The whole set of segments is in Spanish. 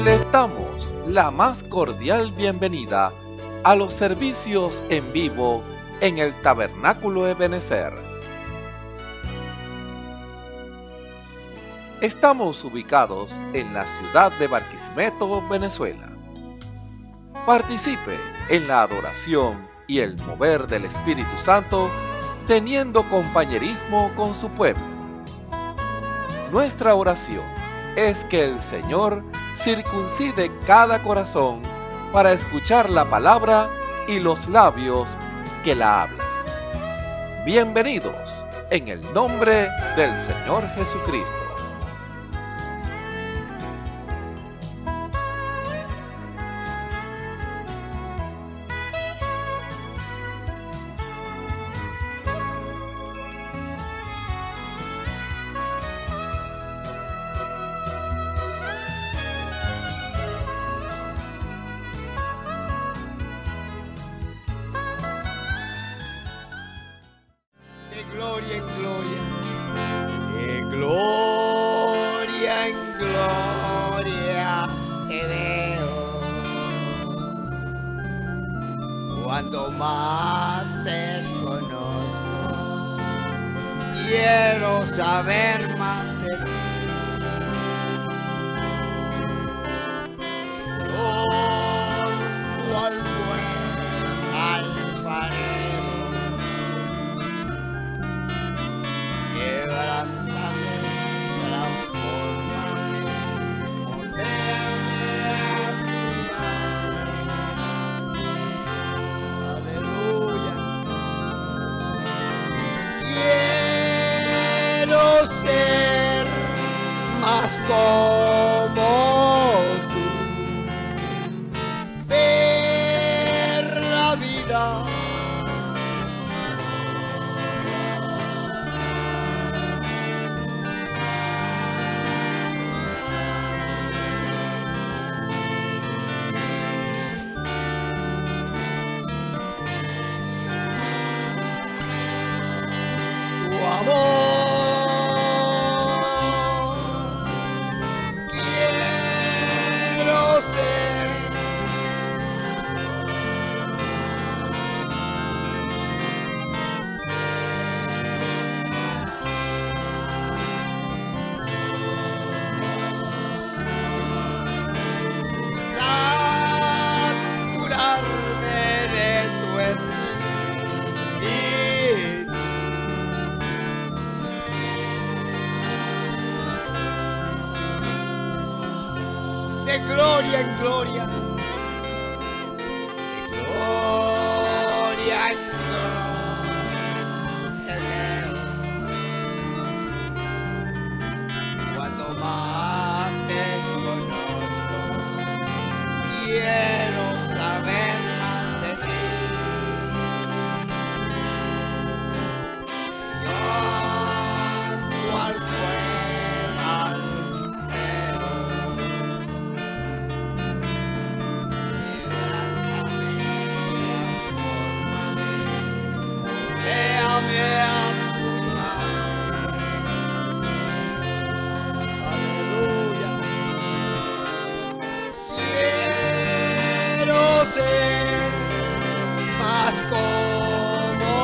Les damos la más cordial bienvenida a los servicios en vivo en el Tabernáculo Ebenezer. Estamos ubicados en la ciudad de Barquisimeto, Venezuela. Participe en la adoración y el mover del Espíritu Santo, teniendo compañerismo con su pueblo. Nuestra oración es que el Señor circuncide cada corazón para escuchar la palabra y los labios que la hablan. Bienvenidos en el nombre del Señor Jesucristo. Gloria en gloria, de gloria en gloria te veo. Cuando más te conozco, quiero saber más de ti. Oh, cuál buen alfarero. Quebrántame, transfórmame, moldéame a tu manera. Aleluya. Quiero ser más como tú, ver la vida quiero ser saturarme de tu espíritu. De gloria en gloria, de gloria en gloria te veo. Cuando más te conozco, quiero saber más de ti. Cuál fue aleluya. Quiero ser más como tú,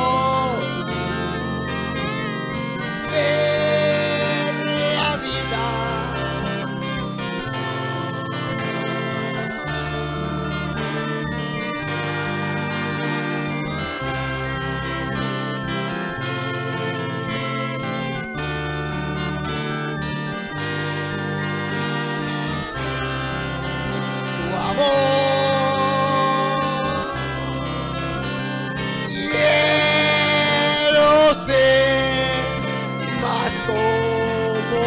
ver la vida quiero ser más como tú,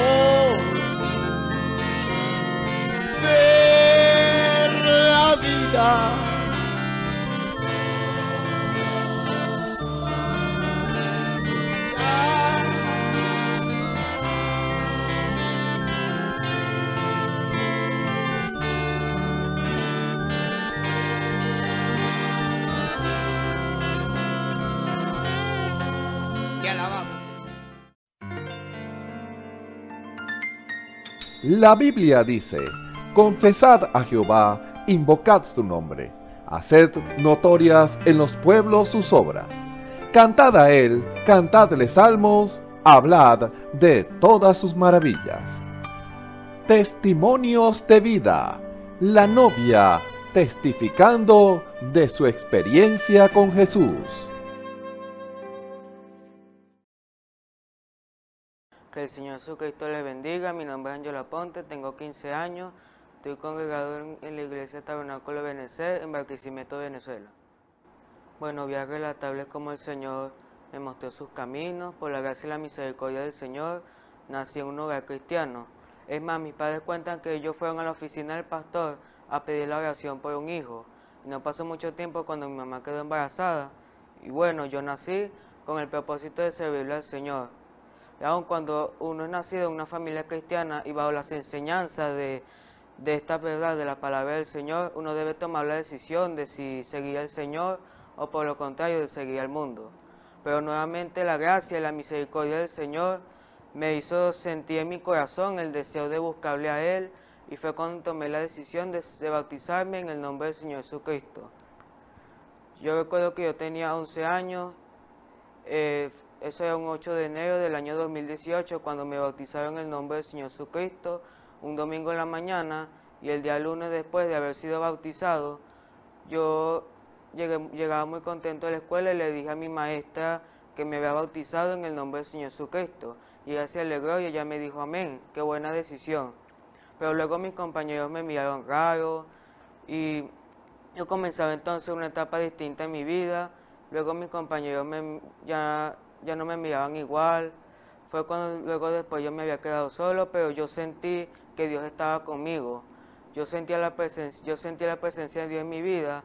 ver la vida te alabamos. La Biblia dice: confesad a Jehová, invocad su nombre, haced notorias en los pueblos sus obras. Cantad a él, cantadle salmos, hablad de todas sus maravillas. Testimonios de vida. La novia testificando de su experiencia con Jesús. Que el Señor Jesucristo les bendiga. Mi nombre es Ángela Ponte, tengo 15 años. Estoy congregado en la iglesia Tabernáculo de Benecer, en Barquisimeto, Venezuela. Bueno, voy a relatarles cómo el Señor me mostró sus caminos. Por la gracia y la misericordia del Señor, nací en un hogar cristiano. Es más, mis padres cuentan que ellos fueron a la oficina del pastor a pedir la oración por un hijo. Y no pasó mucho tiempo cuando mi mamá quedó embarazada. Y bueno, yo nací con el propósito de servirle al Señor. Y aun cuando uno es nacido en una familia cristiana y bajo las enseñanzas de esta verdad, de la palabra del Señor, uno debe tomar la decisión de si seguir al Señor o por lo contrario de seguir al mundo. Pero nuevamente la gracia y la misericordia del Señor me hizo sentir en mi corazón el deseo de buscarle a Él, y fue cuando tomé la decisión de bautizarme en el nombre del Señor Jesucristo. Yo recuerdo que yo tenía 11 años, eso era un 8 de enero del año 2018, cuando me bautizaron en el nombre del Señor Jesucristo, un domingo en la mañana, y el día lunes después de haber sido bautizado, yo llegaba muy contento a la escuela y le dije a mi maestra que me había bautizado en el nombre del Señor Jesucristo. Y ella se alegró y ella me dijo, amén, qué buena decisión. Pero luego mis compañeros me miraron raro y yo comenzaba entonces una etapa distinta en mi vida. Luego mis compañeros ya no me miraban igual. Fue cuando luego después yo me había quedado solo, pero yo sentí que Dios estaba conmigo. Yo sentía la presencia de Dios en mi vida.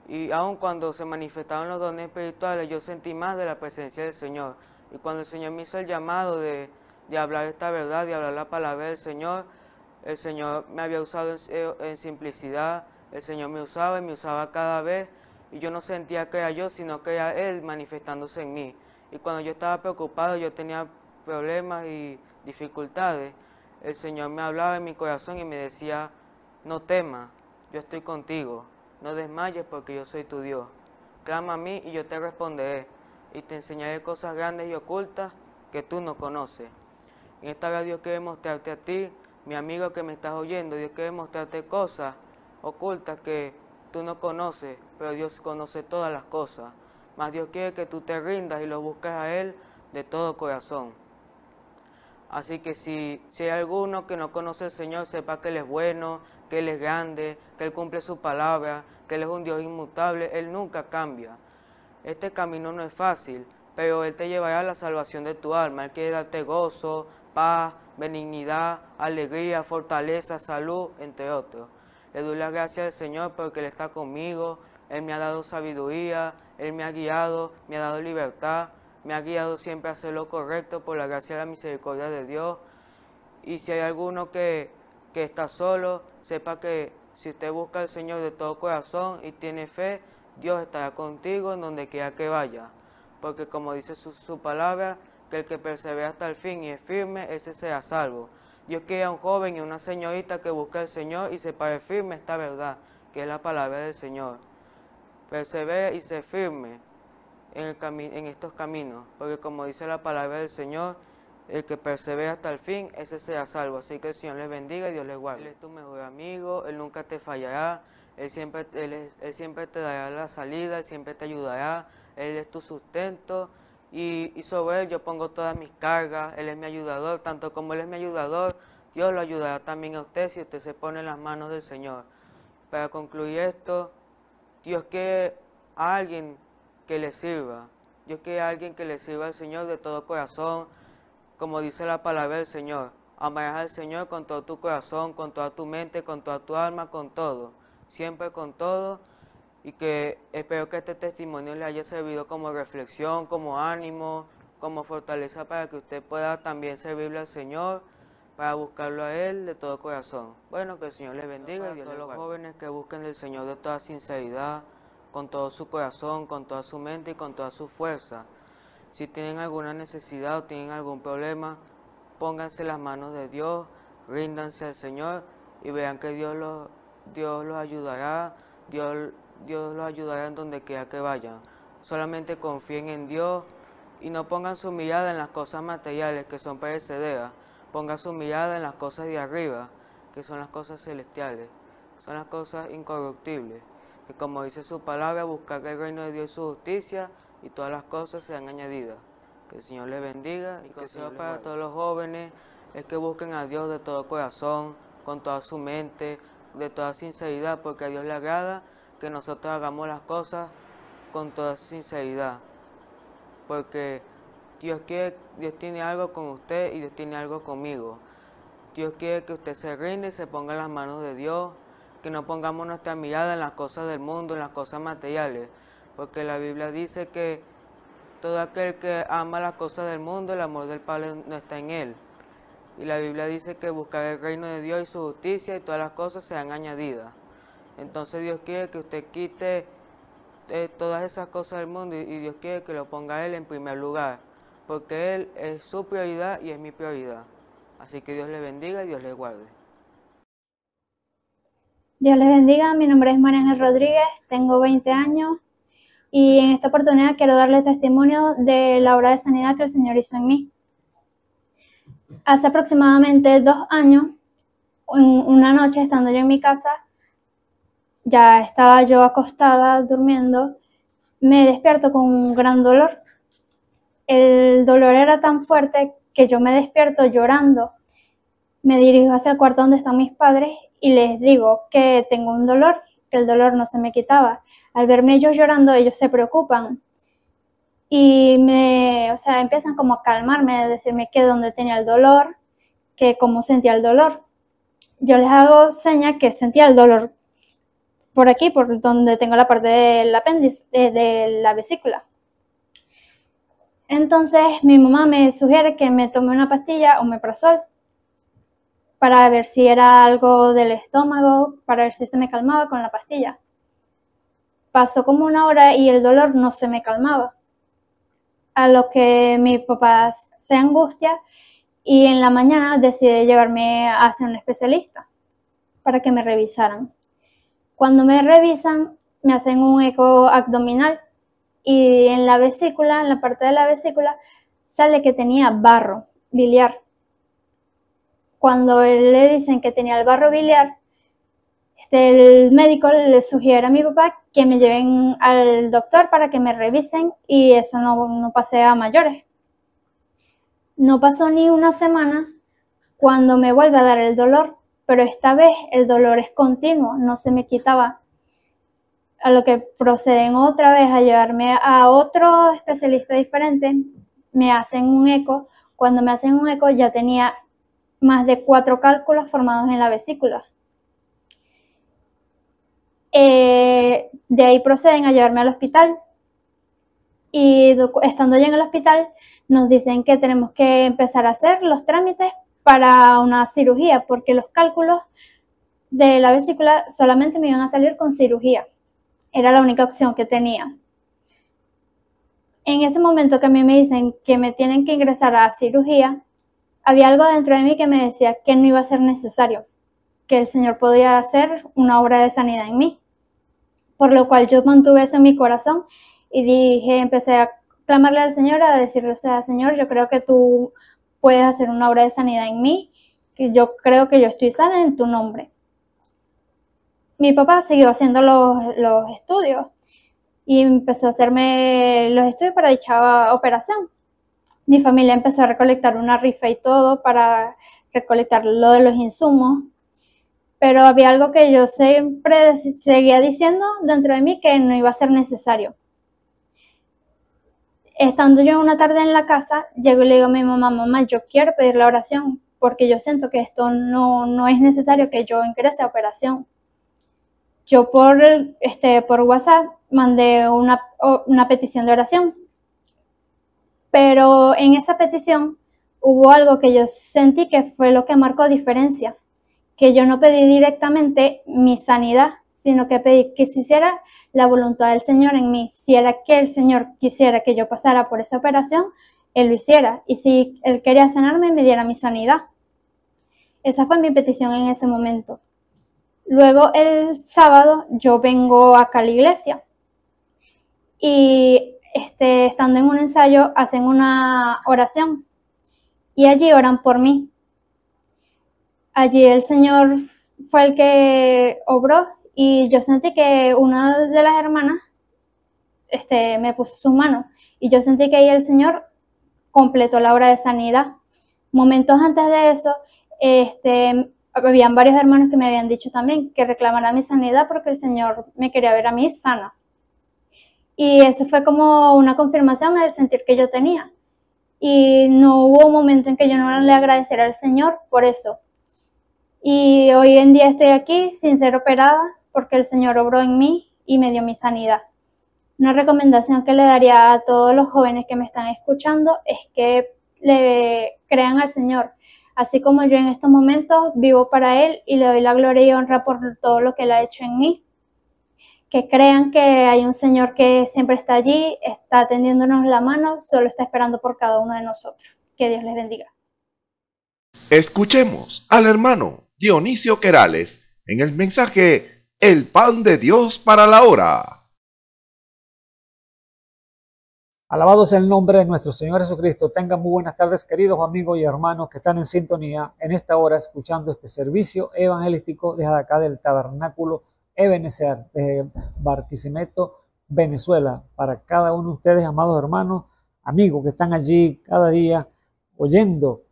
Y aun cuando se manifestaban los dones espirituales, yo sentí más de la presencia del Señor. Y cuando el Señor me hizo el llamado de hablar esta verdad, de hablar la palabra del Señor, el Señor me había usado en simplicidad, el Señor me usaba y me usaba cada vez, y yo no sentía que era yo, sino que era Él manifestándose en mí. Y cuando yo estaba preocupado, yo tenía problemas y dificultades, el Señor me hablaba en mi corazón y me decía, no temas, yo estoy contigo, no desmayes porque yo soy tu Dios. Clama a mí y yo te responderé, y te enseñaré cosas grandes y ocultas que tú no conoces. En esta hora Dios quiere mostrarte a ti, mi amigo que me estás oyendo, Dios quiere mostrarte cosas ocultas que tú no conoces, pero Dios conoce todas las cosas. Mas Dios quiere que tú te rindas y lo busques a Él de todo corazón. Así que si hay alguno que no conoce al Señor, sepa que Él es bueno, que Él es grande, que Él cumple su palabra, que Él es un Dios inmutable, Él nunca cambia. Este camino no es fácil, pero Él te llevará a la salvación de tu alma. Él quiere darte gozo, paz, benignidad, alegría, fortaleza, salud, entre otros. Le doy las gracias al Señor porque Él está conmigo, Él me ha dado sabiduría, Él me ha guiado, me ha dado libertad, me ha guiado siempre a hacer lo correcto por la gracia y la misericordia de Dios. Y si hay alguno que está solo, sepa que si usted busca al Señor de todo corazón y tiene fe, Dios estará contigo en donde quiera que vaya. Porque como dice su palabra, que el que persevera hasta el fin y es firme, ese será salvo. Dios quiere a un joven y una señorita que busque al Señor y se pare firme esta verdad, que es la palabra del Señor. Persevera y sé firme en estos caminos, porque como dice la palabra del Señor, el que persevera hasta el fin, ese será salvo. Así que el Señor les bendiga y Dios les guarde. Él es tu mejor amigo, Él nunca te fallará, Él siempre te dará la salida, Él siempre te ayudará, Él es tu sustento. Y sobre Él yo pongo todas mis cargas, Él es mi ayudador, tanto como Él es mi ayudador, Dios lo ayudará también a usted si usted se pone en las manos del Señor. Para concluir esto, Dios quiere a alguien que le sirva, Dios quiere a alguien que le sirva al Señor de todo corazón, como dice la palabra del Señor. Amarás al Señor con todo tu corazón, con toda tu mente, con toda tu alma, con todo, siempre con todo. Y que espero que este testimonio le haya servido como reflexión, como ánimo, como fortaleza para que usted pueda también servirle al Señor, para buscarlo a Él de todo corazón. Bueno, que el Señor les bendiga y Dios les guarde. A todos los jóvenes que busquen del Señor de toda sinceridad, con todo su corazón, con toda su mente y con toda su fuerza. Si tienen alguna necesidad o tienen algún problema, pónganse en las manos de Dios, ríndanse al Señor y vean que Dios los ayudará, Dios los ayudará en donde quiera que vayan. Solamente confíen en Dios y no pongan su mirada en las cosas materiales que son perecederas. Pongan su mirada en las cosas de arriba, que son las cosas celestiales, son las cosas incorruptibles. Que como dice su palabra, buscar el reino de Dios y su justicia, y todas las cosas sean añadidas. Que el Señor les bendiga y consejo para todos los jóvenes es que busquen a Dios de todo corazón, con toda su mente, de toda sinceridad, porque a Dios le agrada que nosotros hagamos las cosas con toda sinceridad. Porque Dios tiene algo con usted y Dios tiene algo conmigo. Dios quiere que usted se rinda y se ponga en las manos de Dios, que no pongamos nuestra mirada en las cosas del mundo, en las cosas materiales, porque la Biblia dice que todo aquel que ama las cosas del mundo, el amor del Padre no está en él. Y la Biblia dice que buscar el reino de Dios y su justicia y todas las cosas sean añadidas. Entonces Dios quiere que usted quite todas esas cosas del mundo y Dios quiere que lo ponga a Él en primer lugar, porque Él es su prioridad y es mi prioridad. Así que Dios le bendiga y Dios le guarde. Dios les bendiga, mi nombre es María Ángel Rodríguez, tengo 20 años y en esta oportunidad quiero darle testimonio de la obra de sanidad que el Señor hizo en mí. Hace aproximadamente 2 años, una noche estando yo en mi casa, ya estaba yo acostada durmiendo, me despierto con un gran dolor. El dolor era tan fuerte que yo me despierto llorando. Me dirijo hacia el cuarto donde están mis padres y les digo que tengo un dolor, que el dolor no se me quitaba. Al verme ellos llorando, ellos se preocupan y empiezan como a calmarme, a decirme que dónde tenía el dolor, que cómo sentía el dolor. Yo les hago seña que sentía el dolor por aquí, por donde tengo la parte del apéndice, de la vesícula. Entonces mi mamá me sugiere que me tome una pastilla omeprazol para ver si era algo del estómago, para ver si se me calmaba con la pastilla. Pasó como 1 hora y el dolor no se me calmaba, a lo que mi papá se angustia y en la mañana decide llevarme hacia un especialista para que me revisaran. Cuando me revisan, me hacen un eco abdominal y en la vesícula, en la parte de la vesícula, sale que tenía barro biliar. Cuando le dicen que tenía el barro biliar, el médico le sugiere a mi papá que me lleven al doctor para que me revisen y eso no pase a mayores. No pasó ni una semana cuando me vuelve a dar el dolor, pero esta vez el dolor es continuo, no se me quitaba. A lo que proceden otra vez a llevarme a otro especialista diferente, me hacen un eco. Cuando me hacen un eco ya tenía más de 4 cálculos formados en la vesícula. De ahí proceden a llevarme al hospital y estando ya en el hospital nos dicen que tenemos que empezar a hacer los trámites para una cirugía porque los cálculos de la vesícula solamente me iban a salir con cirugía. Era la única opción que tenía. En ese momento que a mí me dicen que me tienen que ingresar a cirugía, había algo dentro de mí que me decía que no iba a ser necesario, que el Señor podía hacer una obra de sanidad en mí. Por lo cual yo mantuve eso en mi corazón y empecé a clamarle al Señor, a decirle, Señor, yo creo que tú puedes hacer una obra de sanidad en mí, que yo creo que yo estoy sana en tu nombre. Mi papá siguió haciendo los estudios y empezó a hacerme los estudios para dicha operación. Mi familia empezó a recolectar una rifa y todo para recolectar lo de los insumos, pero había algo que yo siempre seguía diciendo dentro de mí que no iba a ser necesario. Estando yo una tarde en la casa, llego y le digo a mi mamá, mamá, yo quiero pedir la oración porque yo siento que esto no es necesario que yo ingrese a operación. Yo por WhatsApp mandé una petición de oración, pero en esa petición hubo algo que yo sentí que fue lo que marcó diferencia, que yo no pedí directamente mi sanidad, sino que pedí que se hiciera la voluntad del Señor en mí. Si era que el Señor quisiera que yo pasara por esa operación, Él lo hiciera, y si Él quería sanarme, me diera mi sanidad. Esa fue mi petición en ese momento. Luego el sábado yo vengo acá a la iglesia y estando en un ensayo hacen una oración y allí oran por mí. Allí el Señor fue el que obró y yo sentí que una de las hermanas me puso sus manos y yo sentí que ahí el Señor completó la obra de sanidad. Momentos antes de eso, habían varios hermanos que me habían dicho también que reclamara mi sanidad porque el Señor me quería ver a mí sana. Y eso fue como una confirmación del sentir que yo tenía. Y no hubo un momento en que yo no le agradeciera al Señor por eso. Y hoy en día estoy aquí sin ser operada porque el Señor obró en mí y me dio mi sanidad. Una recomendación que le daría a todos los jóvenes que me están escuchando es que le crean al Señor. Así como yo en estos momentos vivo para Él y le doy la gloria y honra por todo lo que Él ha hecho en mí. Que crean que hay un Señor que siempre está allí, está tendiéndonos la mano, solo está esperando por cada uno de nosotros. Que Dios les bendiga. Escuchemos al hermano Dionisio Querales en el mensaje El pan de Dios para la hora. Alabado sea el nombre de nuestro Señor Jesucristo. Tengan muy buenas tardes, queridos amigos y hermanos que están en sintonía en esta hora escuchando este servicio evangelístico desde acá del Tabernáculo Ebenezer de Barquisimeto, Venezuela. Para cada uno de ustedes, amados hermanos, amigos que están allí cada día oyendo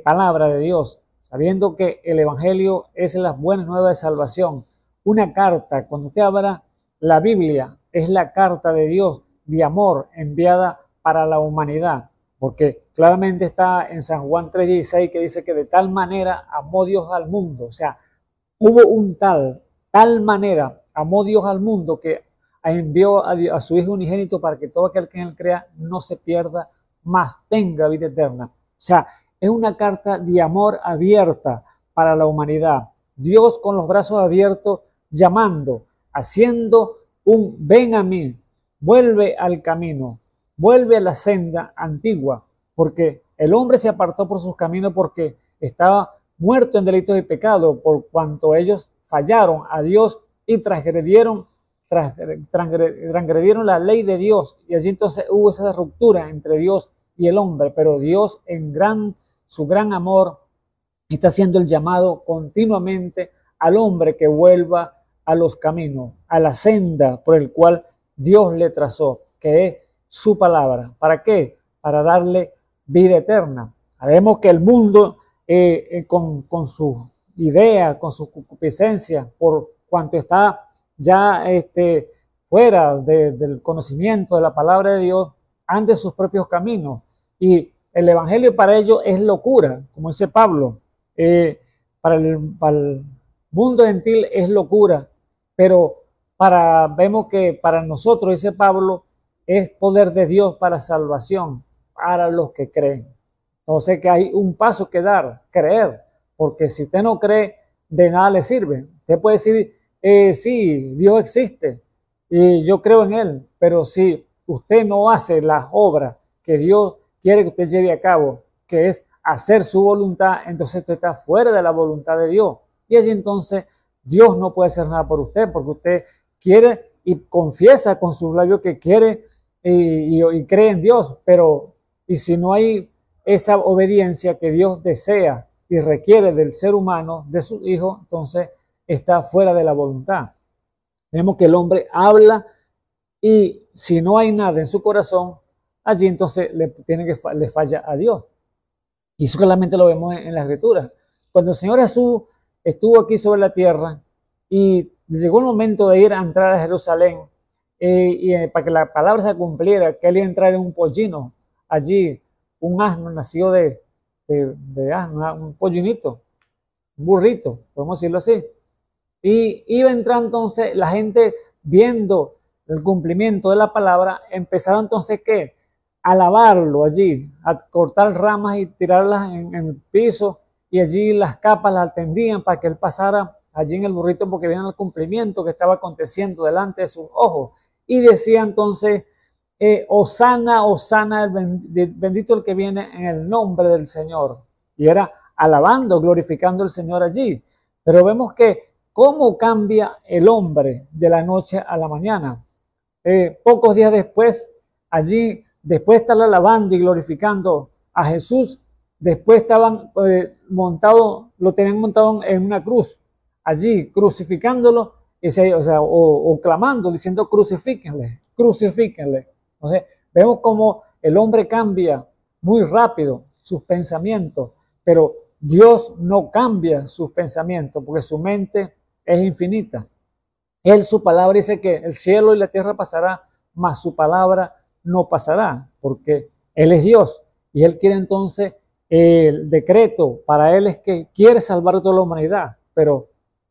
palabra de Dios, sabiendo que el Evangelio es la buena nueva de salvación. Una carta, cuando usted abra la Biblia, es la carta de Dios de amor enviada para la humanidad, porque claramente está en San Juan 3:16 que dice que de tal manera amó Dios al mundo, o sea, hubo un tal manera amó Dios al mundo que envió a su Hijo unigénito para que todo aquel que en él crea no se pierda, mas tenga vida eterna. O sea, es una carta de amor abierta para la humanidad. Dios con los brazos abiertos llamando, haciendo un ven a mí. Vuelve al camino, vuelve a la senda antigua, porque el hombre se apartó por sus caminos porque estaba muerto en delitos y pecado, por cuanto ellos fallaron a Dios y transgredieron la ley de Dios. Y allí entonces hubo esa ruptura entre Dios y el hombre, pero Dios en su gran amor está haciendo el llamado continuamente al hombre que vuelva a los caminos, a la senda por el cual Dios le trazó, que es su palabra. ¿Para qué? Para darle vida eterna. Sabemos que el mundo con su idea, con su concupiscencia, por cuanto está ya fuera del conocimiento de la palabra de Dios, ande sus propios caminos. Y el evangelio para ellos es locura, como dice Pablo. Para el mundo gentil es locura, pero vemos que para nosotros, dice Pablo, es poder de Dios para salvación, para los que creen. Entonces que hay un paso que dar, creer, porque si usted no cree, de nada le sirve. Usted puede decir, sí, Dios existe y yo creo en Él, pero si usted no hace las obras que Dios quiere que usted lleve a cabo, que es hacer su voluntad, entonces usted está fuera de la voluntad de Dios. Y allí entonces Dios no puede hacer nada por usted, porque usted quiere y confiesa con sus labios que quiere y cree en Dios, pero y si no hay esa obediencia que Dios desea y requiere del ser humano, de su hijo, entonces está fuera de la voluntad. Vemos que el hombre habla y si no hay nada en su corazón, allí entonces le falla a Dios. Y eso claramente lo vemos en la Escritura. Cuando el Señor Jesús estuvo aquí sobre la tierra y llegó el momento de ir a entrar a Jerusalén para que la palabra se cumpliera, que él iba a entrar en un pollino allí, un asno nacido de asno, un pollinito, un burrito, podemos decirlo así. Y iba a entrar entonces la gente viendo el cumplimiento de la palabra, empezaron entonces ¿qué? A alabarlo allí, a cortar ramas y tirarlas en el piso, y allí las capas las tendían para que él pasara allí en el burrito porque vieron el cumplimiento que estaba aconteciendo delante de sus ojos. Y decía entonces, Hosana, Hosana, bendito el que viene en el nombre del Señor. Y era alabando, glorificando al Señor allí. Pero vemos que cómo cambia el hombre de la noche a la mañana. Pocos días después, allí, después de estar alabando y glorificando a Jesús, después estaban lo tenían montado en una cruz, allí crucificándolo, o clamando, diciendo crucifíquenle, crucifíquenle. Entonces, vemos cómo el hombre cambia muy rápido sus pensamientos, pero Dios no cambia sus pensamientos porque su mente es infinita. Él, su palabra dice que el cielo y la tierra pasará, mas su palabra no pasará, porque Él es Dios y Él quiere entonces, el decreto para Él es que quiere salvar a toda la humanidad, pero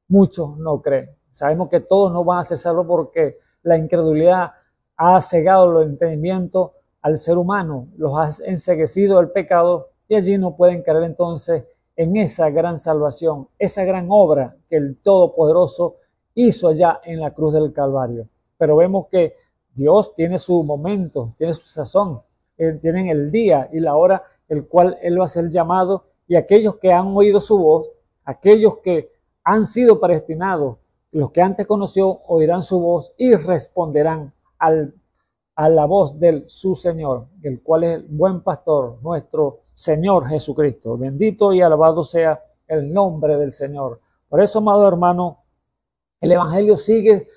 muchos no creen. Sabemos que todos no van a ser salvos porque la incredulidad ha cegado el entendimiento al ser humano, los ha enceguecido el pecado y allí no pueden creer entonces en esa gran salvación, esa gran obra que el Todopoderoso hizo allá en la cruz del Calvario. Pero vemos que Dios tiene su momento, tiene su sazón, tienen el día y la hora el cual Él va a ser llamado, y aquellos que han oído su voz, aquellos que han sido predestinados, los que antes conoció, oirán su voz y responderán a la voz de su Señor, el cual es el buen pastor, nuestro Señor Jesucristo. Bendito y alabado sea el nombre del Señor. Por eso, amado hermano, el Evangelio sigue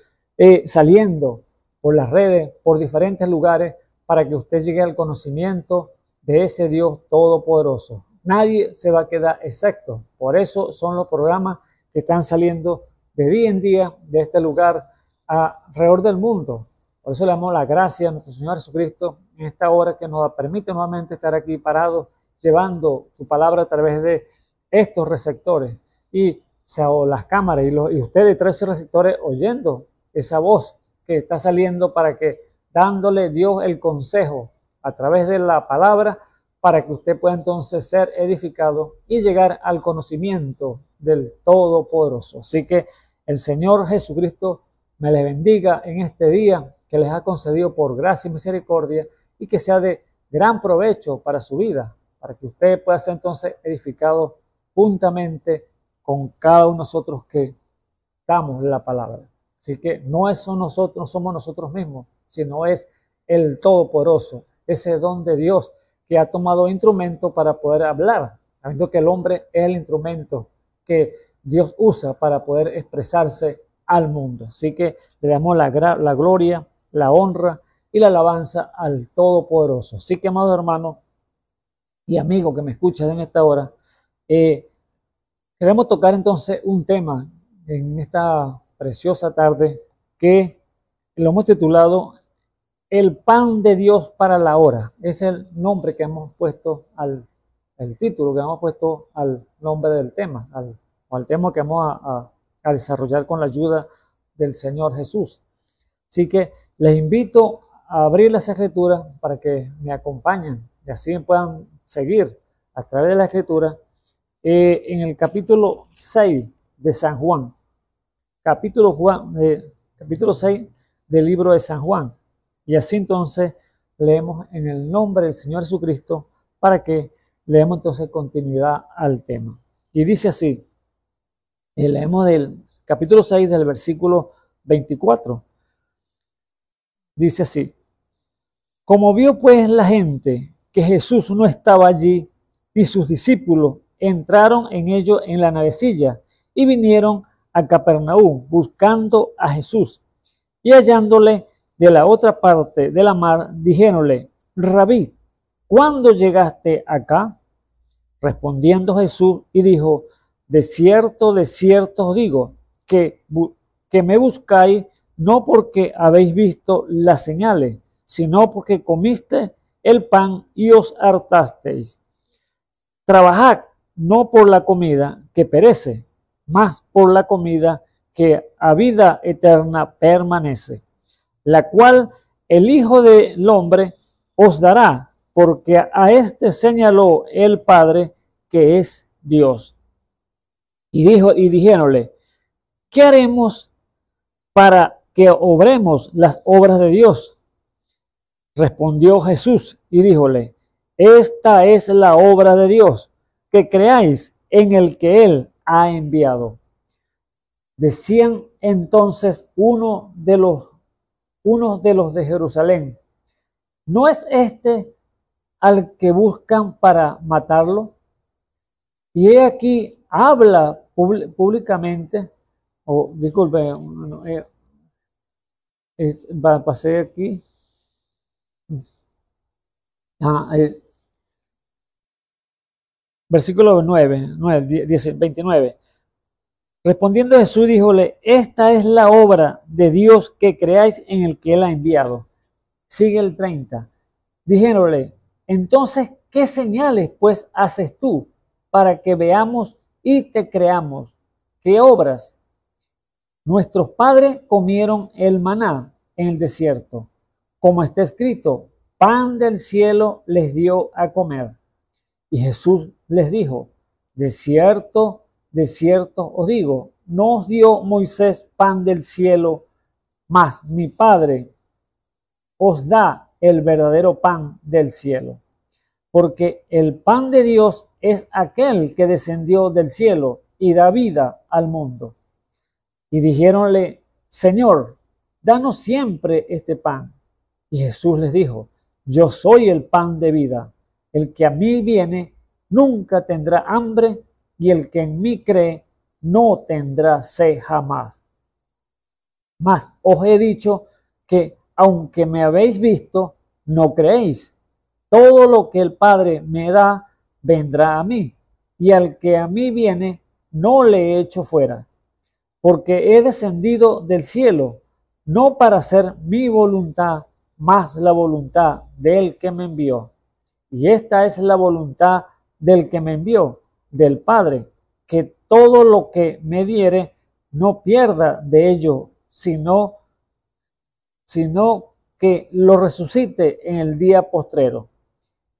saliendo por las redes, por diferentes lugares, para que usted llegue al conocimiento de ese Dios todopoderoso. Nadie se va a quedar excepto. Por eso son los programas que están saliendo de día en día de este lugar alrededor del mundo. Por eso le damos la gracia a nuestro Señor Jesucristo en esta hora que nos permite nuevamente estar aquí parados, llevando su palabra a través de estos receptores y las cámaras y ustedes tres receptores oyendo esa voz que está saliendo para que dándole Dios el consejo a través de la palabra para que usted pueda entonces ser edificado y llegar al conocimiento del Todopoderoso. Así que el Señor Jesucristo me les bendiga en este día que les ha concedido por gracia y misericordia y que sea de gran provecho para su vida, para que usted pueda ser entonces edificado juntamente con cada uno de nosotros que damos la palabra. Así que no somos nosotros mismos, sino es el Todopoderoso, ese don de Dios que ha tomado instrumento para poder hablar, sabiendo que el hombre es el instrumento que Dios usa para poder expresarse al mundo. Así que le damos la gloria, la honra y la alabanza al Todopoderoso. Así que, amado hermano y amigo que me escuchas en esta hora, queremos tocar entonces un tema en esta preciosa tarde que lo hemos titulado El pan de Dios para la hora. Es el nombre que hemos puesto el título que hemos puesto al nombre del tema, al tema que vamos a desarrollar con la ayuda del Señor Jesús. Así que les invito a abrir las Escrituras para que me acompañen y así puedan seguir a través de la Escritura en el capítulo 6 de San Juan, capítulo 6 del libro de San Juan. Y así entonces leemos en el nombre del Señor Jesucristo para que leemos entonces continuidad al tema. Y dice así, leemos del capítulo 6 del versículo 24. Dice así, como vio pues la gente que Jesús no estaba allí y sus discípulos entraron en ellos en la navecilla y vinieron a Capernaum buscando a Jesús y hallándole de la otra parte de la mar, dijéronle, Rabí, ¿cuándo llegaste acá? Respondiendo Jesús y dijo, de cierto os digo, que me buscáis no porque habéis visto las señales, sino porque comiste el pan y os hartasteis. Trabajad no por la comida que perece, mas por la comida que a vida eterna permanece, la cual el Hijo del Hombre os dará, porque a éste señaló el Padre que es Dios. Y dijéronle, ¿qué haremos para que obremos las obras de Dios? Respondió Jesús y díjole, esta es la obra de Dios, que creáis en el que Él ha enviado. Decían entonces unos de los de Jerusalén: ¿no es este al que buscan para matarlo? Y he aquí habla públicamente, disculpe, pasé aquí. Versículo 29. Respondiendo Jesús, díjole: esta es la obra de Dios, que creáis en el que Él ha enviado. Sigue el 30. Dijéronle: entonces, ¿qué señales pues haces tú para que veamos y te creamos? ¿Qué obras? Nuestros padres comieron el maná en el desierto, como está escrito: pan del cielo les dio a comer. Y Jesús les dijo: de cierto os digo, no os dio Moisés pan del cielo, mas mi Padre os da el verdadero pan del cielo. Porque el pan de Dios es aquel que descendió del cielo y da vida al mundo. Y dijéronle: Señor, danos siempre este pan. Y Jesús les dijo: yo soy el pan de vida. El que a mí viene nunca tendrá hambre, y el que en mí cree no tendrá sed jamás. Mas os he dicho que, aunque me habéis visto, no creéis. Todo lo que el Padre me da vendrá a mí, y al que a mí viene no le echo fuera. Porque he descendido del cielo, no para hacer mi voluntad, mas la voluntad del que me envió. Y esta es la voluntad del que me envió, del Padre, que todo lo que me diere no pierda de ello, sino que lo resucite en el día postrero.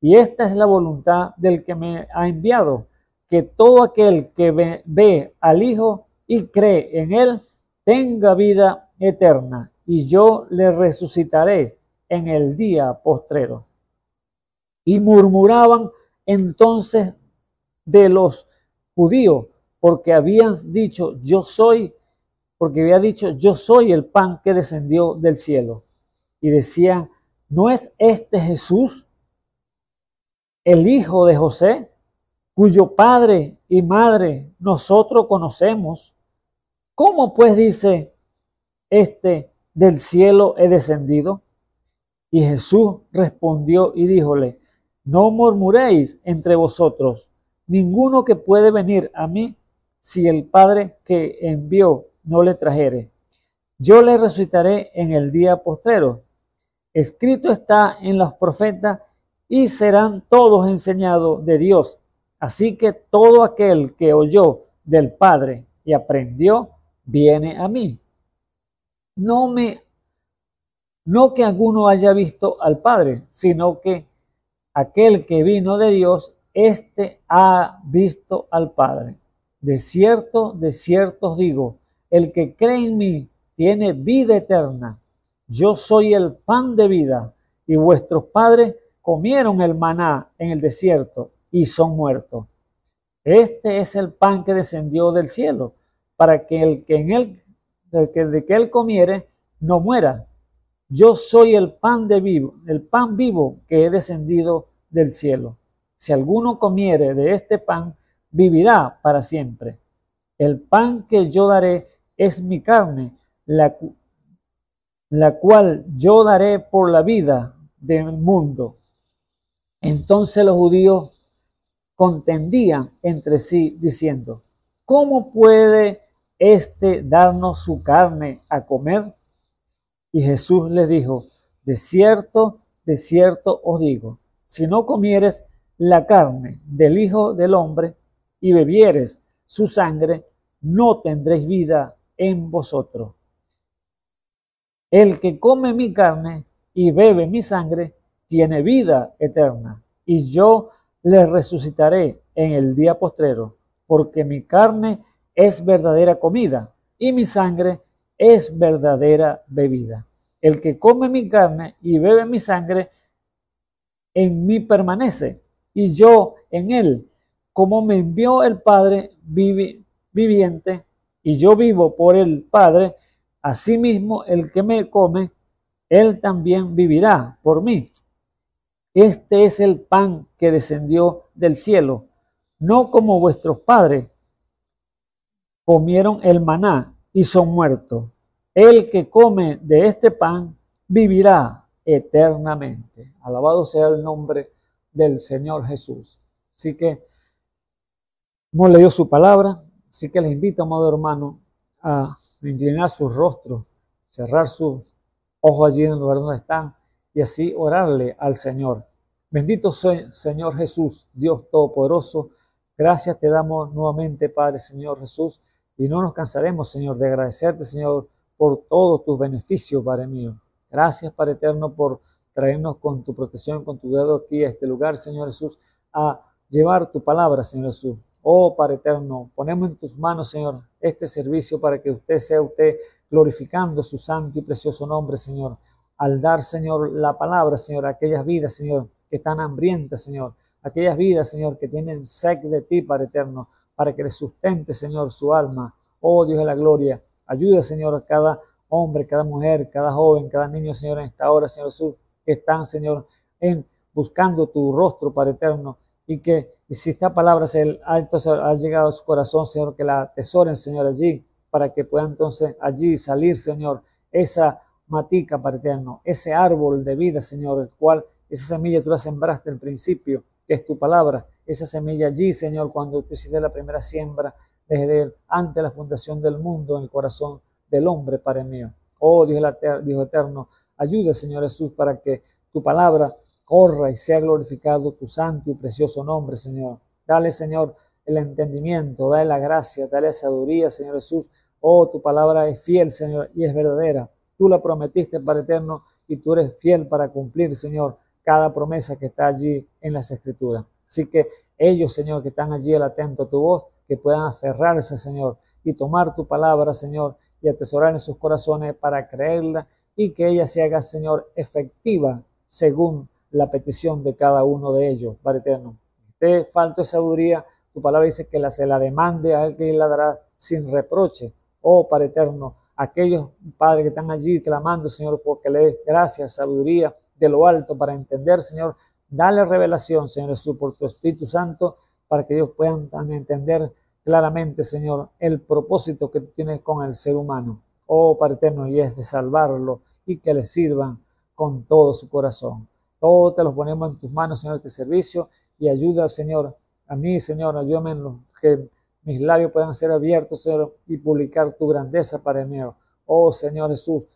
Y esta es la voluntad del que me ha enviado, que todo aquel que ve al Hijo y cree en Él tenga vida eterna, y yo le resucitaré en el día postrero. Y murmuraban entonces de los judíos, porque había dicho: yo soy el pan que descendió del cielo. Y decían: ¿no es este Jesús, el hijo de José, cuyo padre y madre nosotros conocemos? ¿Cómo pues dice este: del cielo he descendido? Y Jesús respondió y díjole: no murmuréis entre vosotros. Ninguno que puede venir a mí, si el Padre que envió no le trajere, yo le resucitaré en el día postrero. Escrito está en los profetas: y serán todos enseñados de Dios. Así que todo aquel que oyó del Padre y aprendió, viene a mí. No que alguno haya visto al Padre, sino que aquel que vino de Dios, éste ha visto al Padre. De cierto os digo, el que cree en mí tiene vida eterna. Yo soy el pan de vida, y vuestros padres comieron el maná en el desierto y son muertos. Este es el pan que descendió del cielo, para que el que él comiere no muera. Yo soy el pan vivo que he descendido del cielo. Si alguno comiere de este pan, vivirá para siempre. El pan que yo daré es mi carne, la cual yo daré por la vida del mundo. Entonces los judíos contendían entre sí, diciendo: ¿cómo puede éste darnos su carne a comer? Y Jesús les dijo: de cierto os digo, si no comieres la carne del Hijo del Hombre y bebieres su sangre, no tendréis vida en vosotros. El que come mi carne y bebe mi sangre tiene vida eterna, y yo le resucitaré en el día postrero, porque mi carne es verdadera comida y mi sangre es verdadera bebida. El que come mi carne y bebe mi sangre en mí permanece, y yo en él, como me envió el Padre viviente, y yo vivo por el Padre, asimismo el que me come, él también vivirá por mí. Este es el pan que descendió del cielo, no como vuestros padres comieron el maná y son muertos. El que come de este pan vivirá eternamente. Alabado sea el nombre del Señor Jesús. Así que hemos leído su palabra, así que les invito, amado hermano, a inclinar sus rostros, cerrar sus ojos allí en el lugar donde están y así orarle al Señor. Bendito soy, Señor Jesús, Dios Todopoderoso. Gracias te damos nuevamente, Padre, Señor Jesús, y no nos cansaremos, Señor, de agradecerte, Señor, por todos tus beneficios, Padre mío. Gracias, Padre eterno, por traernos con tu protección, con tu dedo aquí a este lugar, Señor Jesús, a llevar tu palabra, Señor Jesús. Oh, Padre eterno, ponemos en tus manos, Señor, este servicio para que usted sea glorificando su santo y precioso nombre, Señor. Al dar, Señor, la palabra, Señor, a aquellas vidas, Señor, que están hambrientas, Señor. Aquellas vidas, Señor, que tienen sed de ti, Padre eterno, para que les sustente, Señor, su alma. Oh, Dios de la gloria, ayuda, Señor, a cada hombre, cada mujer, cada joven, cada niño, Señor, en esta hora, Señor Jesús, que están, Señor, buscando tu rostro, Padre eterno, y si esta palabra entonces ha llegado a su corazón, Señor, que la atesoren, Señor, allí, para que pueda entonces allí salir, Señor, esa matica, Padre eterno, ese árbol de vida, Señor, el cual esa semilla tú la sembraste al principio, que es tu palabra, esa semilla allí, Señor, cuando tú hiciste la primera siembra, desde antes de la fundación del mundo, en el corazón del hombre, Padre mío. Oh, Dios eterno, ayuda, Señor Jesús, para que tu palabra corra y sea glorificado tu santo y precioso nombre, Señor. Dale, Señor, el entendimiento, dale la gracia, dale la sabiduría, Señor Jesús. Oh, tu palabra es fiel, Señor, y es verdadera. Tú la prometiste, Padre eterno, y tú eres fiel para cumplir, Señor, cada promesa que está allí en las Escrituras. Así que ellos, Señor, que están allí al atento a tu voz, que puedan aferrarse, Señor, y tomar tu palabra, Señor, y atesorar en sus corazones para creerla y que ella se haga, Señor, efectiva según la petición de cada uno de ellos, Padre eterno. Si te falta sabiduría, tu palabra dice que se la demande a él, que él la dará sin reproche. Oh, Padre eterno, aquellos, Padre, que están allí clamando, Señor, porque le des gracias, sabiduría de lo alto para entender, Señor, dale revelación, Señor Jesús, por tu Espíritu Santo, para que ellos puedan entender claramente, Señor, el propósito que tú tienes con el ser humano. Oh, Padre eterno, y es de salvarlo y que le sirvan con todo su corazón. Todo te lo ponemos en tus manos, Señor, este servicio, y ayuda, Señor, a mí, Señor, ayúdame en lo que mis labios puedan ser abiertos, Señor, y publicar tu grandeza, Padre mío. Oh, Señor Jesús,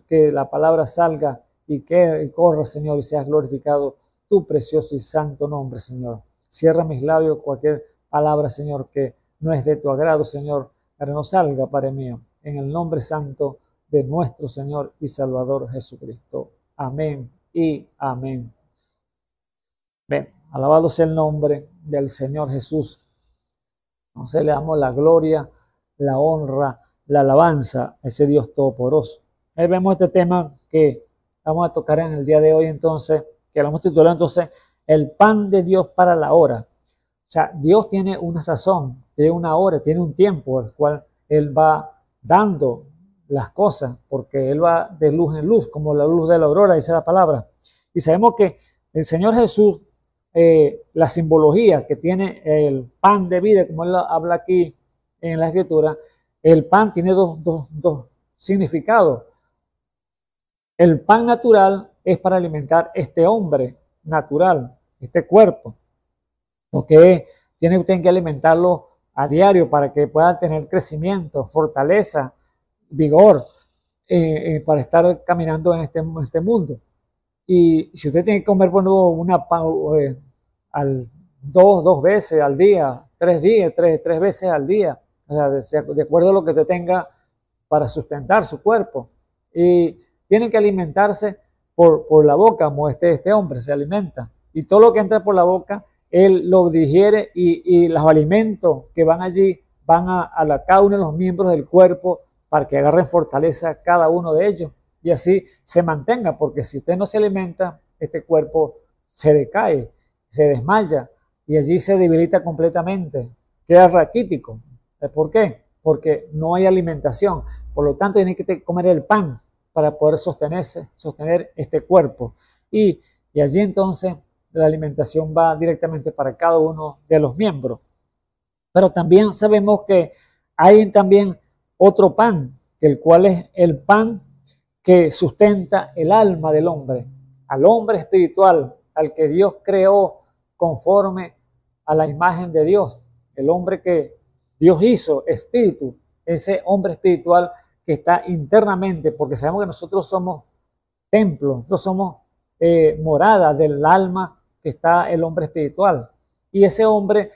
que la palabra salga y que corra, Señor, y seas glorificado tu precioso y santo nombre, Señor. Cierra mis labios cualquier palabra, Señor, que no es de tu agrado, Señor, pero no salga, Padre mío, en el nombre santo de nuestro Señor y Salvador Jesucristo. Amén y amén. Ven, alabado sea el nombre del Señor Jesús. Entonces le damos la gloria, la honra, la alabanza a ese Dios todopoderoso. Ahí vemos este tema que vamos a tocar en el día de hoy, entonces, que lo hemos titulado entonces, el pan de Dios para la hora. O sea, Dios tiene una sazón, tiene una hora, tiene un tiempo, el cual Él va dando las cosas, porque Él va de luz en luz, como la luz de la aurora, dice la palabra. Y sabemos que el Señor Jesús, la simbología que tiene el pan de vida, como Él habla aquí en la Escritura, el pan tiene dos significados. El pan natural es para alimentar este hombre natural, este cuerpo, porque tiene usted que alimentarlo a diario para que pueda tener crecimiento, fortaleza, vigor, para estar caminando en este mundo. Y si usted tiene que comer bueno, dos veces al día, 3 días, tres veces al día, o sea, de acuerdo a lo que usted tenga para sustentar su cuerpo. Y tiene que alimentarse por la boca, como este hombre se alimenta. Y todo lo que entra por la boca, él lo digiere y los alimentos que van allí van a cada uno de los miembros del cuerpo para que agarren fortaleza cada uno de ellos y así se mantenga, porque si usted no se alimenta, este cuerpo se decae, se desmaya y allí se debilita completamente, queda raquítico. ¿Por qué? porque no hay alimentación. Por lo tanto, tiene que comer el pan para poder sostener este cuerpo. Y allí entonces la alimentación va directamente para cada uno de los miembros. Pero también sabemos que hay también otro pan, el cual es el pan que sustenta el alma del hombre, al hombre espiritual, al que Dios creó conforme a la imagen de Dios, el hombre que Dios hizo espíritu, ese hombre espiritual que está internamente, porque sabemos que nosotros somos templos, nosotros somos morada del alma que está el hombre espiritual. Y ese hombre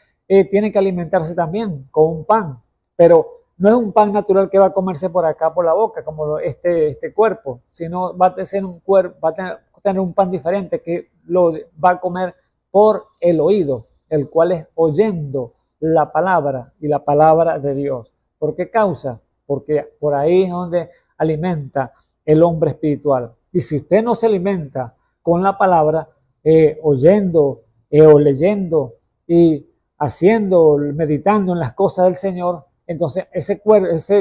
tiene que alimentarse también con un pan, pero no es un pan natural que va a comerse por acá por la boca, como este cuerpo, sino va a ser un cuerpo, va a tener un pan diferente que lo va a comer por el oído, el cual es oyendo la palabra y la palabra de Dios. ¿Por qué causa? Porque por ahí es donde alimenta el hombre espiritual. Y si usted no se alimenta con la palabra, oyendo o leyendo y haciendo, meditando en las cosas del Señor, entonces ese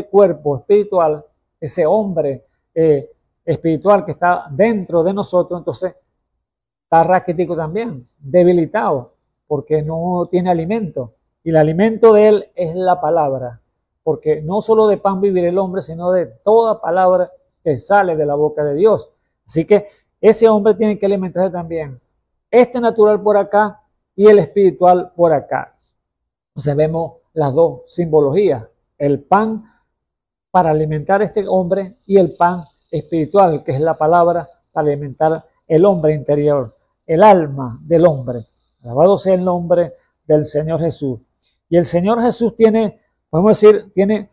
cuerpo espiritual, ese hombre espiritual que está dentro de nosotros, entonces está raquítico también, debilitado, porque no tiene alimento. Y el alimento de él es la palabra, porque no solo de pan vivir el hombre, sino de toda palabra que sale de la boca de Dios. Así que ese hombre tiene que alimentarse también. Este natural por acá y el espiritual por acá. Entonces vemos las dos simbologías, el pan para alimentar a este hombre y el pan espiritual, que es la palabra para alimentar el hombre interior, el alma del hombre. Alabado sea el nombre del Señor Jesús. Y el Señor Jesús tiene, podemos decir, tiene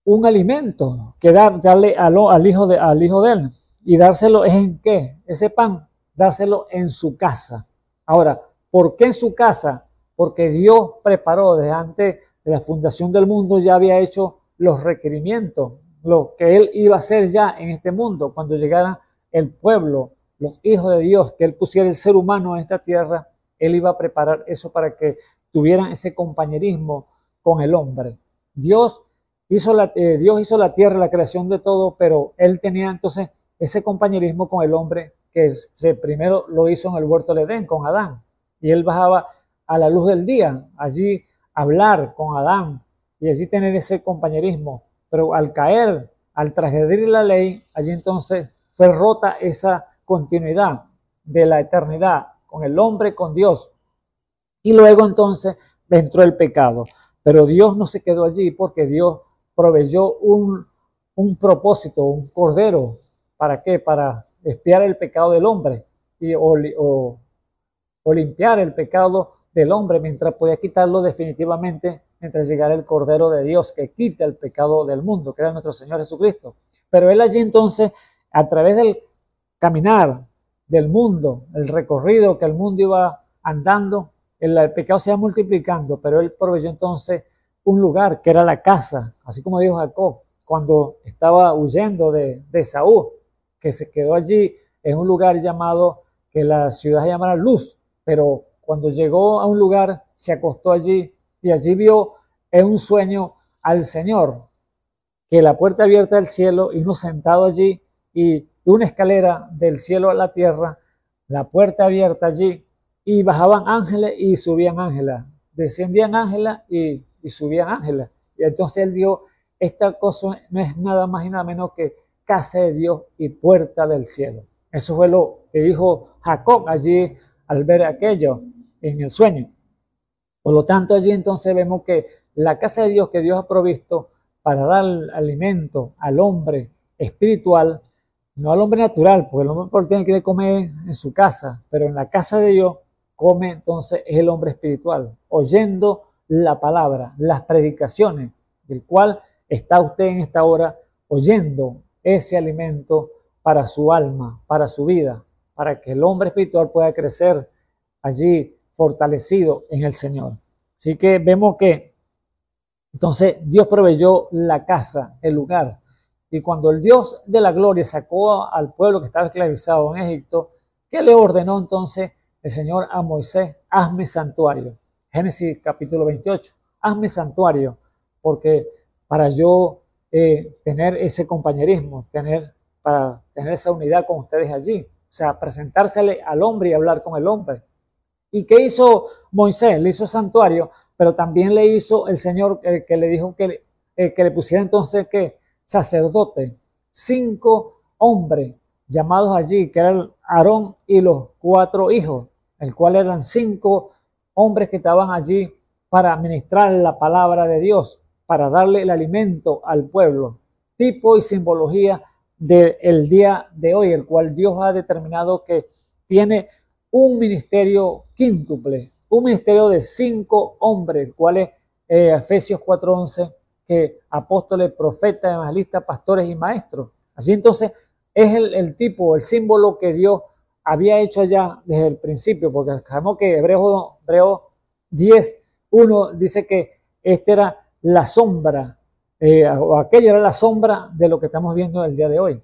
un alimento que darle al hijo de él. ¿Y dárselo es en qué? Ese pan, dárselo en su casa. Ahora, ¿por qué en su casa? Porque Dios preparó desde antes de la fundación del mundo, ya había hecho los requerimientos, lo que Él iba a hacer ya en este mundo, cuando llegara el pueblo, los hijos de Dios, que Él pusiera el ser humano en esta tierra, Él iba a preparar eso para que tuvieran ese compañerismo con el hombre. Dios hizo la tierra, la creación de todo, pero Él tenía entonces ese compañerismo con el hombre que primero lo hizo en el huerto del Edén con Adán. Y Él bajaba a la luz del día, allí hablar con Adán y allí tener ese compañerismo. Pero al caer, al transgredir la ley, allí entonces fue rota esa continuidad de la eternidad con el hombre, con Dios. Y luego entonces entró el pecado. Pero Dios no se quedó allí porque Dios proveyó un propósito, un cordero. ¿Para qué? Para expiar el pecado del hombre o limpiar el pecado del hombre mientras podía quitarlo definitivamente, mientras llegara el Cordero de Dios que quita el pecado del mundo, que era nuestro Señor Jesucristo. Pero Él allí entonces, a través del caminar del mundo, el recorrido que el mundo iba andando, el pecado se iba multiplicando, pero Él proveyó entonces un lugar que era la casa, así como dijo Jacob cuando estaba huyendo de Esaú, que se quedó allí en un lugar llamado, que la ciudad se llamara Luz, pero cuando llegó a un lugar se acostó allí y allí vio en un sueño al Señor, que la puerta abierta del cielo y uno sentado allí y una escalera del cielo a la tierra, la puerta abierta allí y bajaban ángeles y subían ángeles, descendían ángeles y subían ángeles. Y entonces él vio, esta cosa no es nada más y nada menos que casa de Dios y puerta del cielo. Eso fue lo que dijo Jacob allí al ver aquello en el sueño. Por lo tanto, allí entonces vemos que la casa de Dios que Dios ha provisto para dar alimento al hombre espiritual, no al hombre natural, porque el hombre tiene que comer en su casa, pero en la casa de Dios come entonces es el hombre espiritual, oyendo la palabra, las predicaciones, del cual está usted en esta hora oyendo ese alimento para su alma, para su vida, para que el hombre espiritual pueda crecer allí fortalecido en el Señor. Así que vemos que entonces Dios proveyó la casa, el lugar. Y cuando el Dios de la gloria sacó al pueblo que estaba esclavizado en Egipto, ¿qué le ordenó entonces el Señor a Moisés? Hazme santuario. Génesis capítulo 28. Hazme santuario, porque para yo tener ese compañerismo, para tener esa unidad con ustedes allí. O sea, presentársele al hombre y hablar con el hombre. ¿Y qué hizo Moisés? Le hizo santuario, pero también le hizo el Señor que le dijo que le pusiera entonces que sacerdote. 5 hombres llamados allí, que eran Aarón y los 4 hijos, el cual eran 5 hombres que estaban allí para ministrar la palabra de Dios, para darle el alimento al pueblo. Tipo y simbología del día de hoy, el cual Dios ha determinado que tiene un ministerio quíntuple, un ministerio de 5 hombres, cuales Efesios 4:11, que apóstoles, profetas, evangelistas, pastores y maestros. Así entonces es el tipo, el símbolo que Dios había hecho allá desde el principio, porque sabemos que Hebreos 10:1 dice que esta era la sombra, o aquello era la sombra de lo que estamos viendo el día de hoy,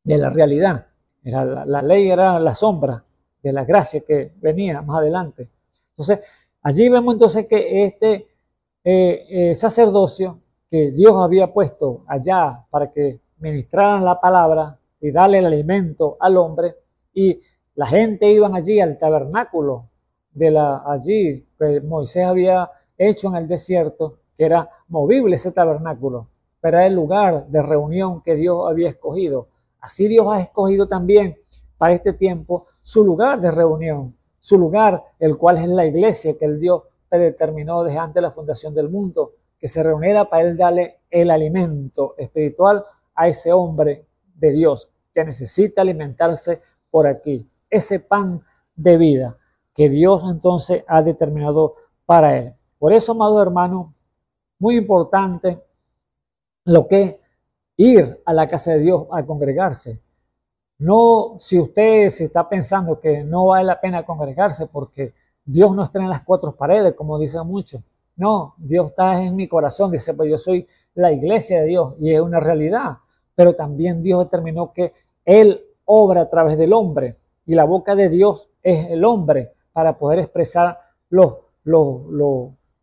de la realidad. La ley era la sombra de la gracia que venía más adelante. Entonces, allí vemos entonces que este sacerdocio que Dios había puesto allá para que ministraran la palabra y darle el alimento al hombre, y la gente iban allí al tabernáculo allí que Moisés había hecho en el desierto, que era movible ese tabernáculo, pero era el lugar de reunión que Dios había escogido. Así Dios ha escogido también para este tiempo su lugar de reunión, su lugar, el cual es la iglesia que el Dios predeterminó desde antes de la fundación del mundo, que se reuniera para él darle el alimento espiritual a ese hombre de Dios que necesita alimentarse por aquí, ese pan de vida que Dios entonces ha determinado para él. Por eso, amado hermano, muy importante lo que es ir a la casa de Dios a congregarse. No, si usted se está pensando que no vale la pena congregarse porque Dios no está en las 4 paredes, como dicen muchos. No, Dios está en mi corazón. Dice, pues yo soy la iglesia de Dios y es una realidad. Pero también Dios determinó que Él obra a través del hombre y la boca de Dios es el hombre para poder expresar los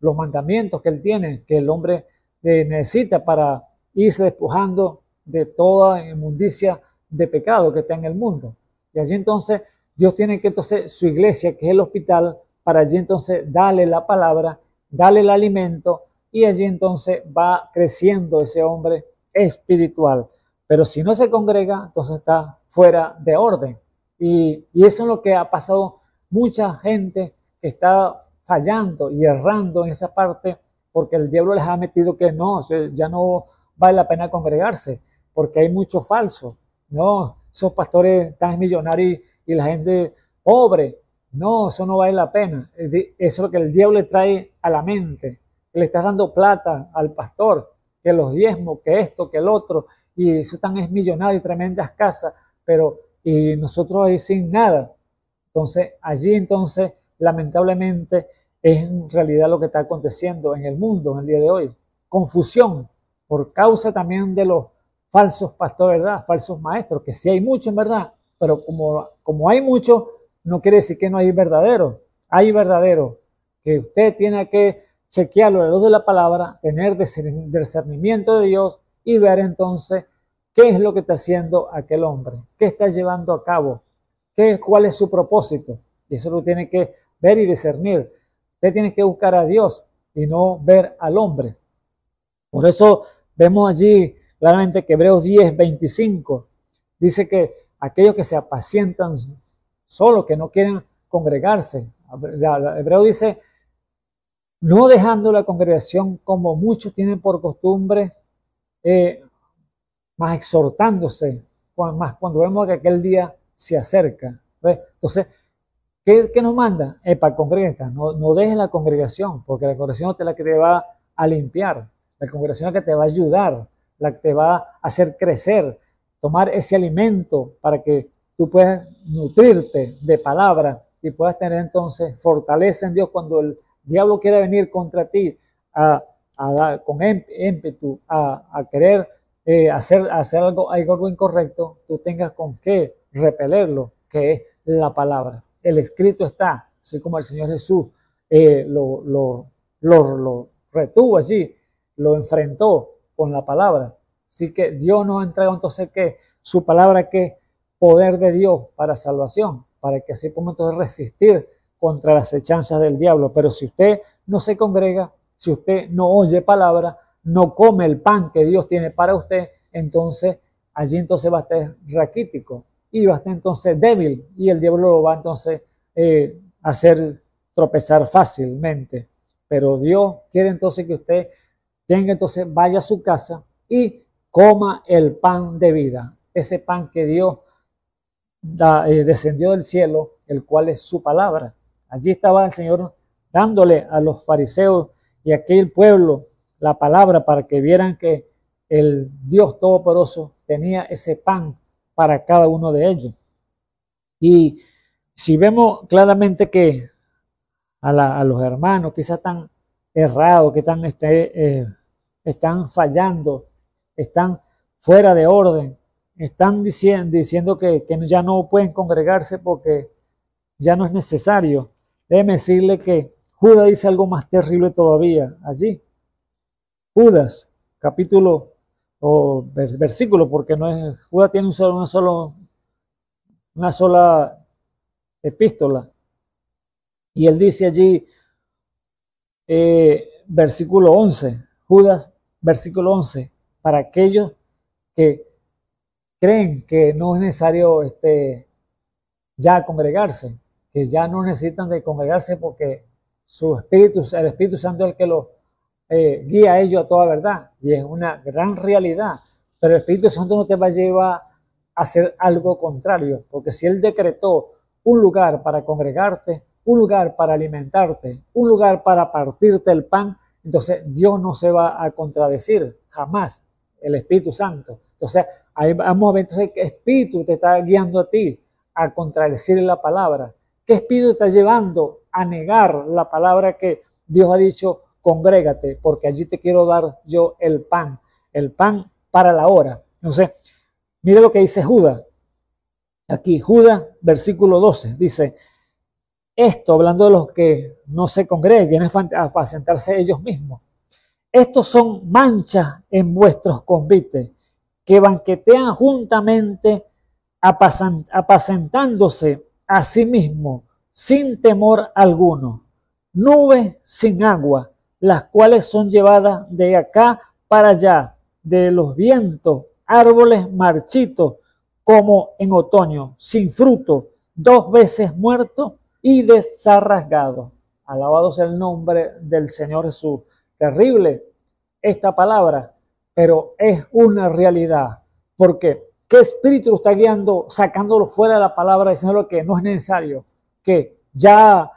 mandamientos que Él tiene, que el hombre necesita para irse despojando de toda inmundicia de pecado que está en el mundo. Y allí entonces Dios tiene que entonces su iglesia, que es el hospital, para allí entonces darle la palabra, darle el alimento, y allí entonces va creciendo ese hombre espiritual. Pero si no se congrega, entonces está fuera de orden. Y eso es lo que ha pasado. Mucha gente que está fallando y errando en esa parte porque el diablo les ha metido que no, ya no vale la pena congregarse porque hay mucho falso. No, esos pastores tan millonarios y la gente pobre, no, eso no vale la pena. Eso es lo que el diablo le trae a la mente. Le estás dando plata al pastor, que los diezmos, que esto, que el otro, y eso tan es millonario y tremendas casas, pero y nosotros ahí sin nada. Entonces, allí entonces, lamentablemente, es en realidad lo que está aconteciendo en el mundo en el día de hoy. Confusión por causa también de los falsos pastores, ¿verdad? Falsos maestros, que sí hay muchos, en verdad, pero como hay muchos, no quiere decir que no hay verdaderos. Hay verdaderos, que usted tiene que chequearlo a la luz de la palabra, tener discernimiento de Dios y ver entonces qué es lo que está haciendo aquel hombre, qué está llevando a cabo, cuál es su propósito. Y eso lo tiene que ver y discernir. Usted tiene que buscar a Dios y no ver al hombre. Por eso vemos allí claramente que Hebreos 10:25 dice que aquellos que se apacientan solo, que no quieren congregarse. Hebreo dice, no dejando la congregación como muchos tienen por costumbre, más exhortándose, más cuando vemos que aquel día se acerca. ¿Ves? Entonces, ¿qué nos manda? Para congregarte, no dejes la congregación, porque la congregación es la que te va a limpiar, la congregación es la que te va a ayudar, la que te va a hacer crecer, tomar ese alimento para que tú puedas nutrirte de palabra y puedas tener entonces fortaleza en Dios cuando el diablo quiera venir contra ti con ímpetu, a querer hacer algo incorrecto, tú tengas con qué repelerlo, que es la palabra. El escrito está, así como el Señor Jesús lo retuvo allí lo enfrentó con la palabra. Así que Dios nos ha entregado entonces que su palabra, que poder de Dios para salvación, para que así podamos entonces resistir contra las hechanzas del diablo. Pero si usted no se congrega, si usted no oye palabra, no come el pan que Dios tiene para usted, entonces allí entonces va a estar raquítico y va a estar entonces débil, y el diablo lo va entonces hacer tropezar fácilmente. Pero Dios quiere entonces que usted entonces vaya a su casa y coma el pan de vida, ese pan que Dios descendió del cielo, el cual es su palabra. Allí estaba el Señor dándole a los fariseos y a aquel pueblo la palabra para que vieran que el Dios Todopoderoso tenía ese pan para cada uno de ellos. Y si vemos claramente que a los hermanos quizás están errados, que están fallando, están fuera de orden, están diciendo que ya no pueden congregarse porque ya no es necesario. Déjeme decirle que Judas dice algo más terrible todavía allí. Judas, capítulo o versículo, porque no es, Judas tiene una sola epístola. Y él dice allí, versículo 11, Judas, versículo 11, para aquellos que creen que no es necesario ya congregarse, que ya no necesitan de congregarse porque el Espíritu Santo es el que los guía a ellos a toda verdad, y es una gran realidad. Pero el Espíritu Santo no te va a llevar a hacer algo contrario, porque si Él decretó un lugar para congregarte, un lugar para alimentarte, un lugar para partirte el pan, entonces Dios no se va a contradecir jamás, el Espíritu Santo. Entonces ahí vamos a ver entonces qué espíritu te está guiando a ti a contradecir la palabra, qué espíritu te está llevando a negar la palabra que Dios ha dicho: congrégate, porque allí te quiero dar yo el pan para la hora. Entonces, mire lo que dice Judas. Aquí, Judas, versículo 12, dice: esto, hablando de los que no se congreguen, es apacentarse ellos mismos. Estos son manchas en vuestros convites, que banquetean juntamente, apacentándose a sí mismos, sin temor alguno. Nubes sin agua, las cuales son llevadas de acá para allá, de los vientos, árboles marchitos, como en otoño, sin fruto, 2 veces muertos y desarraigados. Alabado sea el nombre del Señor Jesús. Terrible esta palabra, pero es una realidad. Porque ¿qué espíritu lo está guiando, sacándolo fuera de la palabra, diciéndolo que no es necesario? Que ya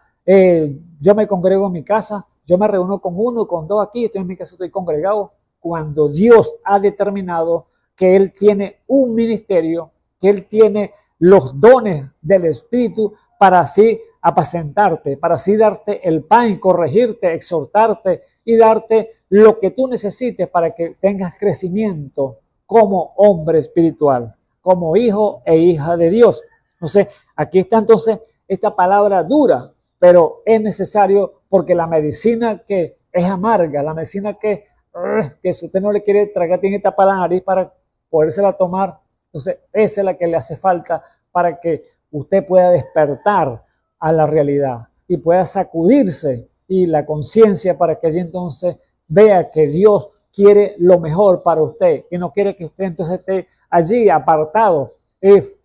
yo me congrego en mi casa, yo me reúno con 1, con 2 aquí, estoy en mi casa, estoy congregado, cuando Dios ha determinado que Él tiene un ministerio, que Él tiene los dones del Espíritu para así apacentarte, para así darte el pan, corregirte, exhortarte y darte lo que tú necesites para que tengas crecimiento como hombre espiritual, como hijo e hija de Dios. Entonces, aquí está entonces esta palabra dura, pero es necesario, porque la medicina que es amarga, la medicina que si usted no le quiere tragar, tiene que tapar la nariz para podérsela tomar, entonces esa es la que le hace falta para que usted pueda despertar a la realidad y pueda sacudirse y la conciencia, para que allí entonces vea que Dios quiere lo mejor para usted, que no quiere que usted entonces esté allí apartado,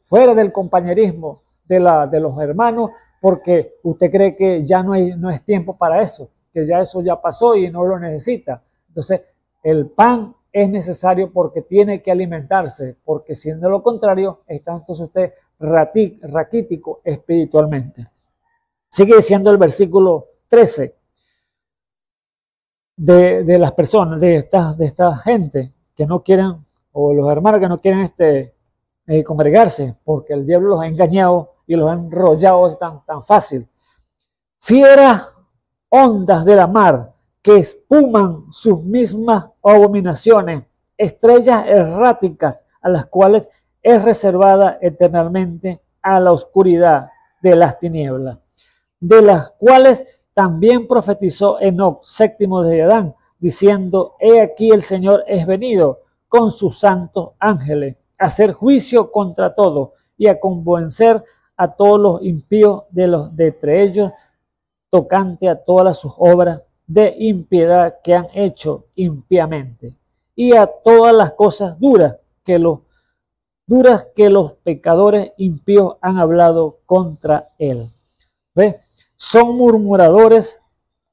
fuera del compañerismo de los hermanos, porque usted cree que ya no es tiempo para eso, que ya eso ya pasó y no lo necesita. Entonces, el pan es necesario porque tiene que alimentarse, porque si de lo contrario, está entonces usted raquítico espiritualmente. Sigue diciendo el versículo 13 de las personas, de esta gente que no quieren, o los hermanos que no quieren congregarse, porque el diablo los ha engañado y los ha enrollado tan fácil. Fieras ondas de la mar que espuman sus mismas abominaciones, estrellas erráticas a las cuales es reservada eternamente a la oscuridad de las tinieblas, de las cuales también profetizó Enoc, séptimo de Adán, diciendo: He aquí el Señor es venido con sus santos ángeles a hacer juicio contra todos y a convencer a todos los impíos de entre ellos, tocante a todas sus obras de impiedad que han hecho impíamente, y a todas las cosas duras que los pecadores impíos han hablado contra él. ¿Ves? Son murmuradores,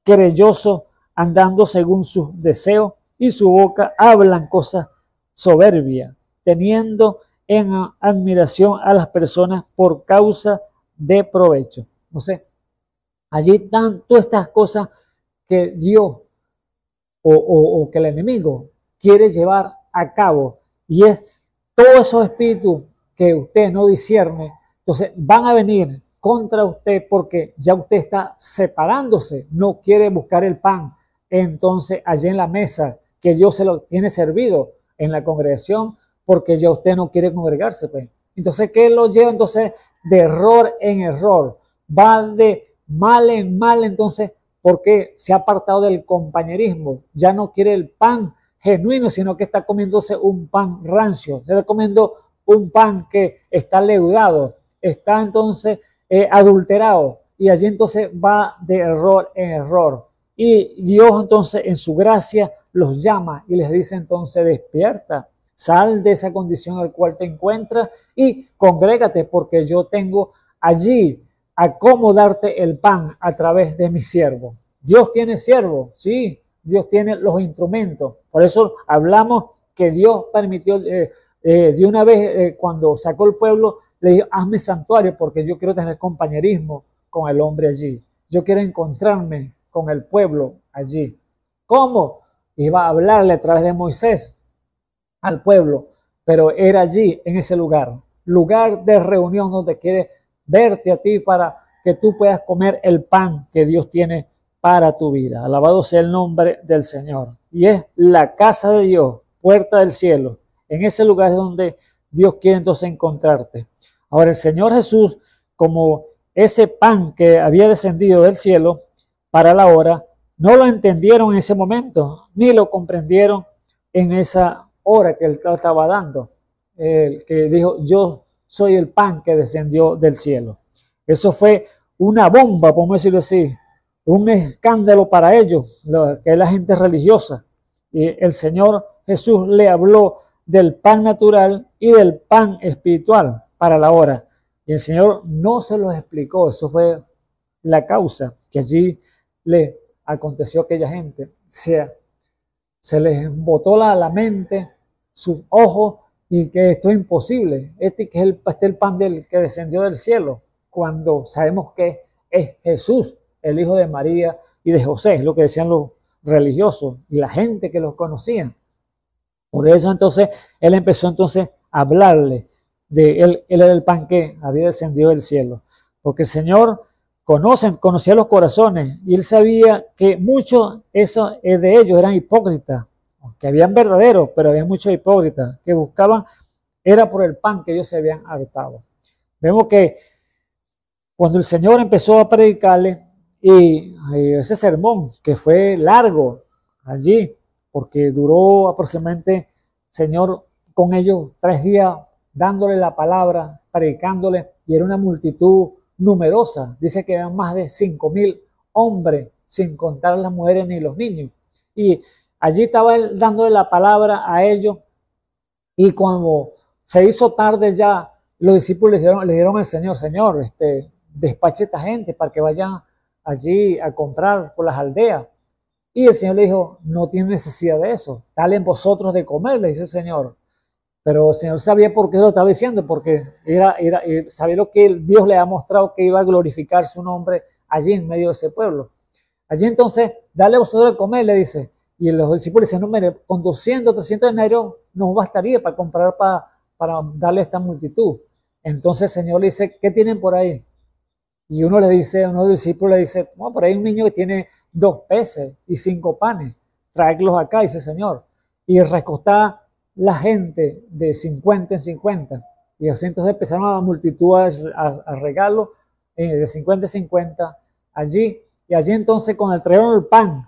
querellosos, andando según sus deseos, y su boca hablan cosas soberbias, teniendo en admiración a las personas por causa de provecho. No sé, allí están todas estas cosas que Dios o que el enemigo quiere llevar a cabo, y es todos esos espíritus que usted no discierne, entonces van a venir contra usted porque ya usted está separándose, no quiere buscar el pan entonces allí en la mesa que Dios se lo tiene servido en la congregación, porque ya usted no quiere congregarse, pues. Entonces, ¿qué lo lleva entonces de error en error? Va de mal en mal, entonces, porque se ha apartado del compañerismo, ya no quiere el pan genuino, sino que está comiéndose un pan rancio, está comiendo un pan que está leudado, está entonces adulterado, y allí entonces va de error en error. Y Dios entonces en su gracia los llama y les dice entonces: despierta, sal de esa condición en la cual te encuentras y congrégate, porque yo tengo allí a cómo darte el pan a través de mi siervo. Dios tiene siervo, sí, Dios tiene los instrumentos. Por eso hablamos que Dios permitió, de una vez cuando sacó el pueblo, le dijo: hazme santuario, porque yo quiero tener compañerismo con el hombre allí. Yo quiero encontrarme con el pueblo allí. ¿Cómo? Iba a hablarle a través de Moisés al pueblo, pero era allí, en ese lugar de reunión, donde quiere verte a ti para que tú puedas comer el pan que Dios tiene para tu vida. Alabado sea el nombre del Señor. Y es la casa de Dios, puerta del cielo. En ese lugar es donde Dios quiere entonces encontrarte. Ahora, el Señor Jesús, como ese pan que había descendido del cielo para la hora, no lo entendieron en ese momento, ni lo comprendieron en esa hora que él estaba dando. El que dijo: yo soy el pan que descendió del cielo. Eso fue una bomba, podemos decirlo así, un escándalo para ellos, que es la gente religiosa. Y el Señor Jesús le habló del pan natural y del pan espiritual para la hora. Y el Señor no se los explicó. Eso fue la causa que allí le aconteció a aquella gente. Se les botó la mente, sus ojos, y que esto es imposible. Este que es el pan que descendió del cielo, cuando sabemos que es Jesús, el hijo de María y de José, es lo que decían los religiosos y la gente que los conocían. Por eso entonces él empezó entonces a hablarle de él era el pan que había descendido del cielo, porque el Señor conocía los corazones, y él sabía que muchos de ellos eran hipócritas, que habían verdaderos, pero había muchos hipócritas que buscaban, era por el pan que ellos se habían hartado. Vemos que cuando el Señor empezó a predicarle, y ese sermón que fue largo allí, porque duró aproximadamente, Señor, con ellos 3 días, dándole la palabra, predicándole, y era una multitud numerosa. Dice que eran más de 5,000 hombres, sin contar las mujeres ni los niños. Y allí estaba él dándole la palabra a ellos, y cuando se hizo tarde ya, los discípulos le dieron al Señor: Señor, despache a esta gente para que vayan allí a comprar por las aldeas. Y el Señor le dijo: no tiene necesidad de eso, dale vosotros de comer, le dice el Señor. Pero el Señor sabía por qué lo estaba diciendo, porque sabía lo que Dios le ha mostrado, que iba a glorificar su nombre allí en medio de ese pueblo. Allí entonces, dale vosotros de comer, le dice. Y los discípulos dicen: no, mire, con 200, 300 denarios nos bastaría para comprar para darle a esta multitud. Entonces el Señor le dice: ¿qué tienen por ahí? Y uno de los discípulos le dice: no, por ahí hay un niño que tiene 2 peces y 5 panes, tráelos acá, dice el Señor. Y recostaba la gente de 50 en 50. Y así entonces empezaron a la multitud a regalos de 50 en 50 allí. Y allí entonces, cuando trajeron el pan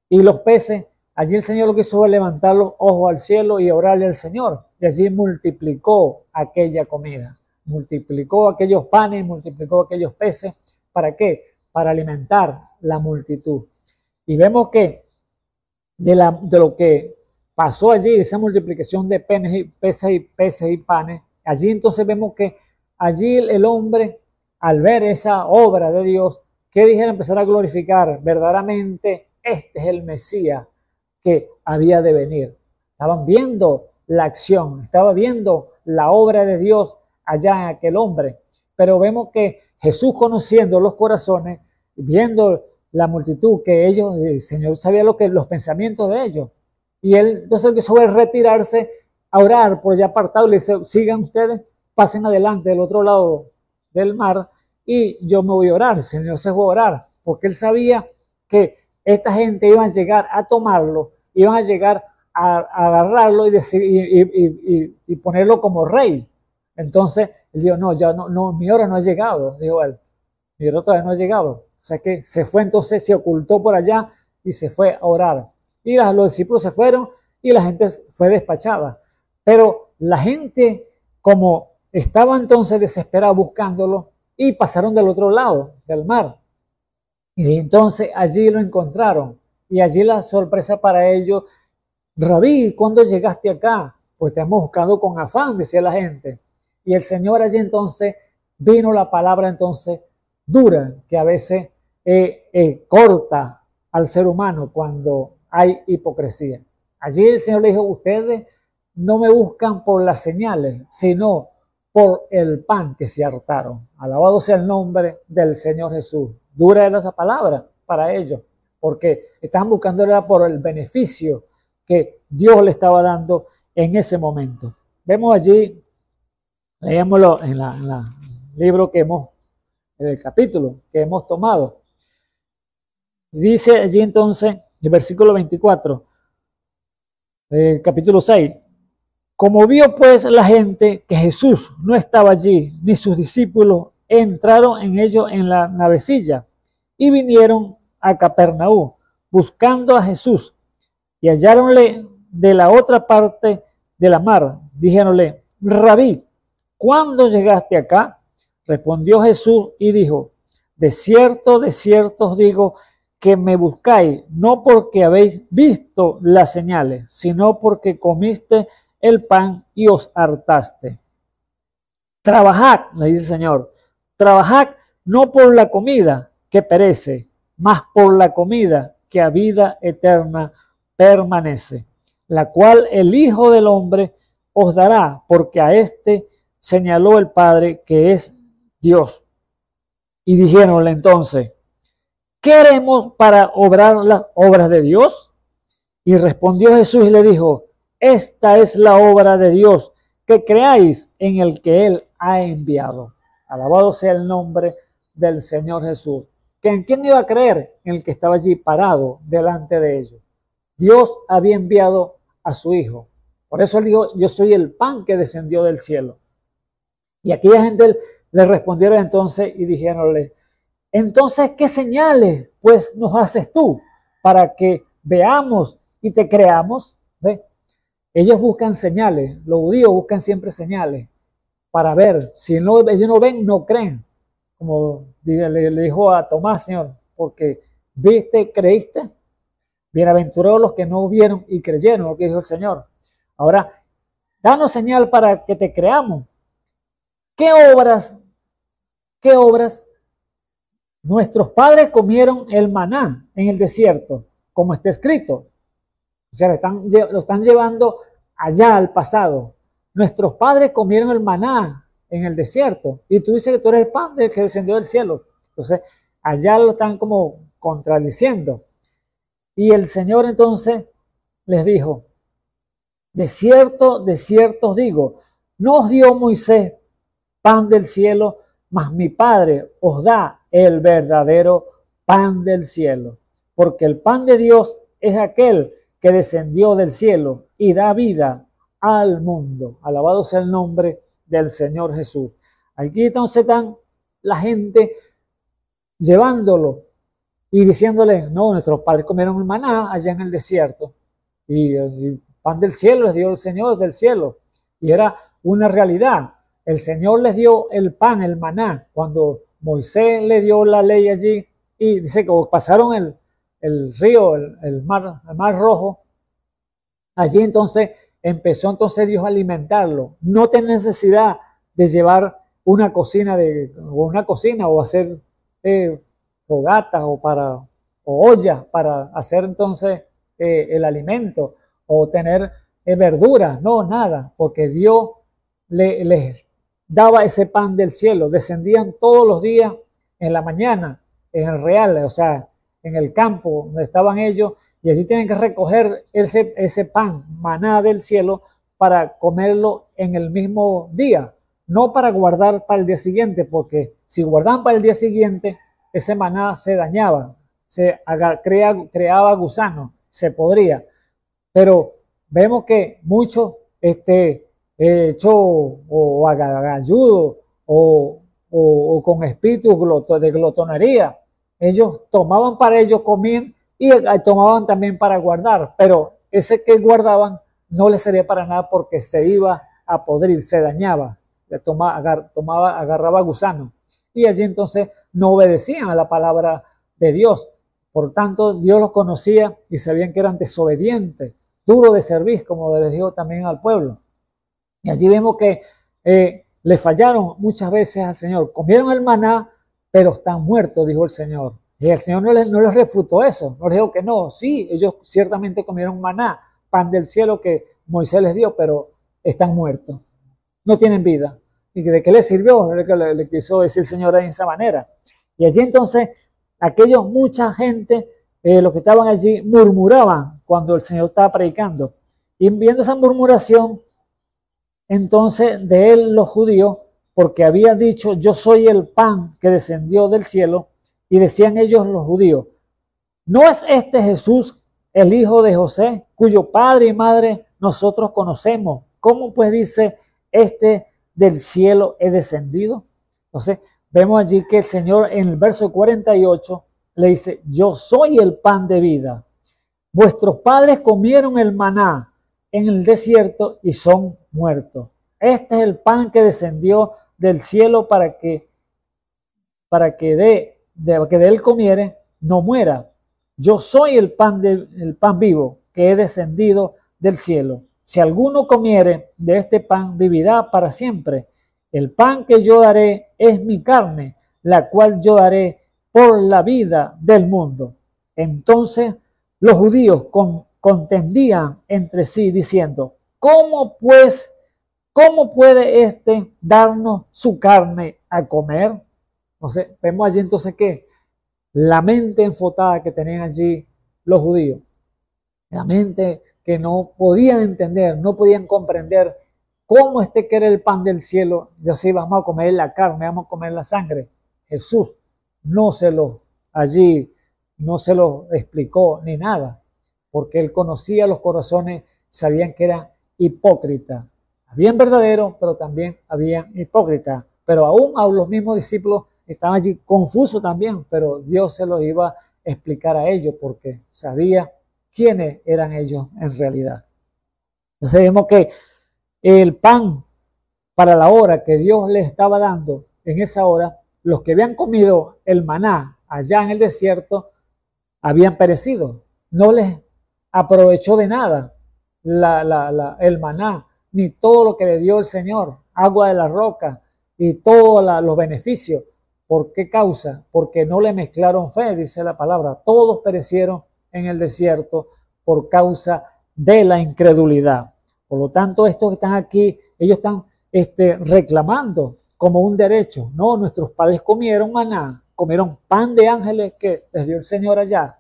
y los peces, allí el Señor lo que hizo fue levantar los ojos al cielo y orarle al Señor. Y allí multiplicó aquella comida, multiplicó aquellos panes, multiplicó aquellos peces. ¿Para qué? Para alimentar la multitud. Y vemos que de lo que pasó allí, esa multiplicación de peces y panes, allí entonces vemos que allí el hombre, al ver esa obra de Dios, ¿qué dijeron? Empezar a glorificar verdaderamente, este es el Mesías que había de venir. Estaban viendo la acción, estaban viendo la obra de Dios allá en aquel hombre. Pero vemos que Jesús, conociendo los corazones, viendo la multitud, que ellos, el Señor sabía los pensamientos de ellos. Y él entonces lo que hizo fue retirarse a orar por allá apartado. Le dice, sigan ustedes, pasen adelante del otro lado del mar y yo me voy a orar. El Señor se fue a orar porque él sabía que esta gente iba a llegar a tomarlo, iban a llegar a agarrarlo y ponerlo como rey. Entonces él dijo, no, mi hora no ha llegado, dijo él, mi hora todavía no ha llegado. O sea que se fue entonces, se ocultó por allá y se fue a orar. Y los discípulos se fueron y la gente fue despachada. Pero la gente, como estaba entonces desesperada buscándolo, y pasaron del otro lado del mar. Y entonces allí lo encontraron. Y allí la sorpresa para ellos, Rabí, ¿cuándo llegaste acá? Pues te hemos buscado con afán, decía la gente. Y el Señor allí entonces vino la palabra entonces dura, que a veces corta al ser humano cuando hay hipocresía. Allí el Señor le dijo, ustedes no me buscan por las señales, sino por el pan que se hartaron. Alabado sea el nombre del Señor Jesús. Dura era esa palabra para ellos, porque estaban buscándola por el beneficio que Dios le estaba dando en ese momento. Vemos allí, leémoslo en el libro que en el capítulo que hemos tomado. Dice allí entonces, el versículo 24, capítulo 6. Como vio pues la gente que Jesús no estaba allí, ni sus discípulos, entraron en ellos en la navecilla y vinieron a Capernaum buscando a Jesús y halláronle de la otra parte de la mar. Dijéronle, Rabí, ¿cuándo llegaste acá? Respondió Jesús y dijo, de cierto os digo que me buscáis, no porque habéis visto las señales, sino porque comiste el pan y os hartaste. Trabajad, le dice el Señor, trabajad no por la comida que perece, mas por la comida que a vida eterna permanece, la cual el Hijo del Hombre os dará, porque a este señaló el Padre que es Dios. Y dijéronle entonces, ¿qué haremos para obrar las obras de Dios? Y respondió Jesús y le dijo, esta es la obra de Dios, que creáis en el que Él ha enviado. Alabado sea el nombre del Señor Jesús. ¿En quién iba a creer? En el que estaba allí parado delante de ellos. Dios había enviado a su Hijo. Por eso Él dijo, yo soy el pan que descendió del cielo. Y aquella gente le respondieron entonces y dijéronle, entonces, ¿qué señales pues nos haces tú para que veamos y te creamos? ¿Ve? Ellos buscan señales, los judíos buscan siempre señales para ver. Si no, ellos no ven, no creen. Como le dijo a Tomás, Señor, porque viste, creíste. Bienaventurados los que no vieron y creyeron, lo que dijo el Señor. Ahora, danos señal para que te creamos. ¿Qué obras? Nuestros padres comieron el maná en el desierto, como está escrito. O sea, lo están llevando allá al pasado. Nuestros padres comieron el maná en el desierto. Y tú dices que tú eres el pan del que descendió del cielo. Entonces, allá lo están como contradiciendo. Y el Señor entonces les dijo, de cierto os digo, no os dio Moisés pan del cielo, mas mi Padre os da el verdadero pan del cielo. Porque el pan de Dios es aquel que descendió del cielo y da vida al mundo. Alabado sea el nombre del Señor Jesús. Aquí entonces están la gente llevándolo y diciéndole, no, nuestros padres comieron el maná allá en el desierto. y pan del cielo les dio el Señor del cielo. Y era una realidad. El Señor les dio el pan, el maná, cuando Moisés le dio la ley allí, y dice que pasaron el río, el mar Rojo. Allí entonces empezó entonces Dios a alimentarlo. No tiene necesidad de llevar una cocina o hacer fogatas o ollas para hacer entonces el alimento o tener verduras. No, nada, porque Dios les daba ese pan del cielo. Descendían todos los días en la mañana, en el real, o sea, en el campo donde estaban ellos, y allí tienen que recoger ese pan, maná del cielo, para comerlo en el mismo día, no para guardar para el día siguiente, porque si guardaban para el día siguiente, ese maná se dañaba, creaba gusanos, se podría. Pero vemos que muchos hechos o agalludos o con espíritu de glotonería, ellos tomaban para ellos, comían y tomaban también para guardar, pero ese que guardaban no les servía para nada porque se iba a podrir, se dañaba, agarraba gusano, y allí entonces no obedecían a la palabra de Dios. Por tanto, Dios los conocía y sabían que eran desobedientes, duros de servir, como les dijo también al pueblo. Y allí vemos que le fallaron muchas veces al Señor. Comieron el maná, pero están muertos, dijo el Señor. Y el Señor no les refutó eso, no les dijo que no. Sí, ellos ciertamente comieron maná, pan del cielo que Moisés les dio, pero están muertos, no tienen vida. ¿Y de qué les sirvió? Le quiso decir el Señor de esa manera. Y allí entonces, mucha gente, los que estaban allí, murmuraban cuando el Señor estaba predicando. Y viendo esa murmuración, entonces de él los judíos, porque había dicho, yo soy el pan que descendió del cielo, y decían ellos los judíos, ¿no es este Jesús el hijo de José, cuyo padre y madre nosotros conocemos? ¿Cómo pues dice, este del cielo he descendido? Entonces vemos allí que el Señor en el verso 48 le dice, yo soy el pan de vida. Vuestros padres comieron el maná en el desierto y son muertos. Este es el pan que descendió del cielo para que de él comiere no muera. Yo soy el pan vivo que he descendido del cielo. Si alguno comiere de este pan, vivirá para siempre. El pan que yo daré es mi carne, la cual yo daré por la vida del mundo. Entonces los judíos contendían entre sí diciendo, ¿cómo puede éste darnos su carne a comer? Entonces vemos allí entonces que la mente enfotada que tenían allí los judíos, la mente que no podían entender, no podían comprender cómo que era el pan del cielo, yo sí, vamos a comer la carne, vamos a comer la sangre. Jesús no se lo explicó ni nada, porque él conocía los corazones, sabían que eran hipócritas. Habían verdaderos, pero también habían hipócritas. Pero aún a los mismos discípulos estaban allí confusos también, pero Dios se los iba a explicar a ellos porque sabía quiénes eran ellos en realidad. Entonces vemos que el pan para la hora que Dios les estaba dando, en esa hora, los que habían comido el maná allá en el desierto habían perecido. No les aprovechó de nada el maná, ni todo lo que le dio el Señor, agua de la roca y todos los beneficios. ¿Por qué causa? Porque no le mezclaron fe, dice la palabra. Todos perecieron en el desierto por causa de la incredulidad. Por lo tanto, estos que están aquí, ellos están reclamando como un derecho. No, nuestros padres comieron maná, comieron pan de ángeles que les dio el Señor allá,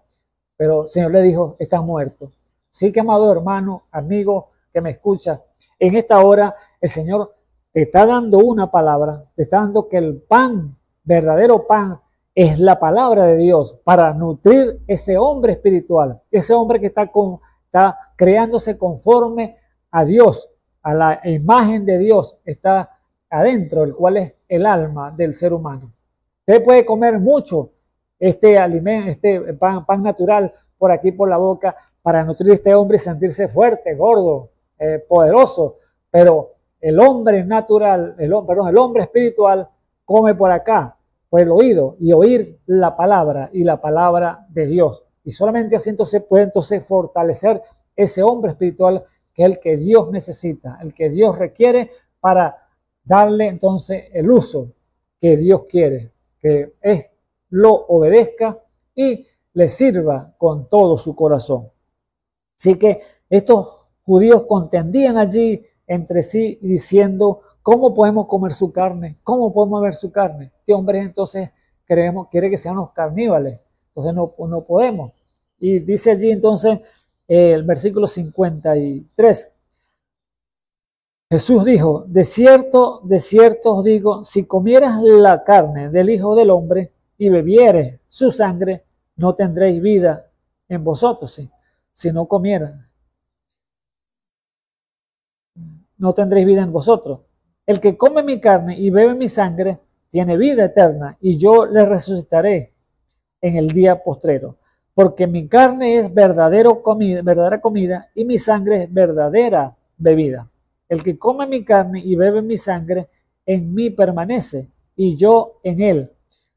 pero el Señor le dijo, están muertos. Así que, amado hermano, amigo que me escucha, en esta hora el Señor te está dando una palabra, te está dando que el pan, verdadero pan, es la palabra de Dios para nutrir ese hombre espiritual, ese hombre que está creándose conforme a Dios, a la imagen de Dios, está adentro, el cual es el alma del ser humano. Usted puede comer mucho este alimento, pan natural, por aquí por la boca para nutrir a este hombre y sentirse fuerte, gordo, poderoso. Pero el hombre natural, el hombre espiritual come por acá, por el oído, y oír la palabra y la palabra de Dios. Y solamente así entonces puede fortalecer ese hombre espiritual, que es el que Dios necesita, el que Dios requiere para darle entonces el uso que Dios quiere, que es lo obedezca y le sirva con todo su corazón. Así que estos judíos contendían allí entre sí diciendo: ¿cómo podemos comer su carne? ¿Cómo podemos ver su carne? Este hombre entonces quiere que seamos caníbales, entonces no podemos. Y dice allí entonces el versículo 53. Jesús dijo: de cierto os digo, si comieras la carne del Hijo del Hombre y bebieres su sangre, no tendréis vida en vosotros. Si no comieras, no tendréis vida en vosotros. El que come mi carne y bebe mi sangre tiene vida eterna, y yo le resucitaré en el día postrero. Porque mi carne es verdadera comida y mi sangre es verdadera bebida. El que come mi carne y bebe mi sangre, en mí permanece, y yo en él.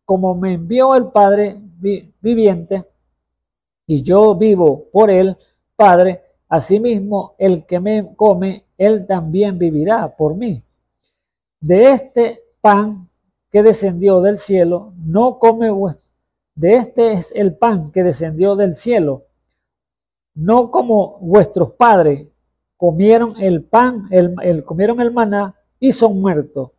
Como me envió el Padre viviente, y yo vivo por el Padre, asimismo el que me come, él también vivirá por mí. De este pan que descendió del cielo, no come de este es el pan que descendió del cielo, no como vuestros padres comieron el pan, comieron el maná y son muertos.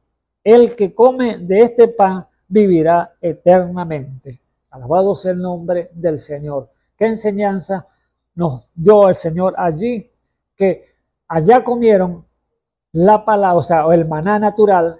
El que come de este pan vivirá eternamente. Alabado sea el nombre del Señor. ¿Qué enseñanza nos dio el Señor allí? Que allá comieron la palabra, o sea, el maná natural,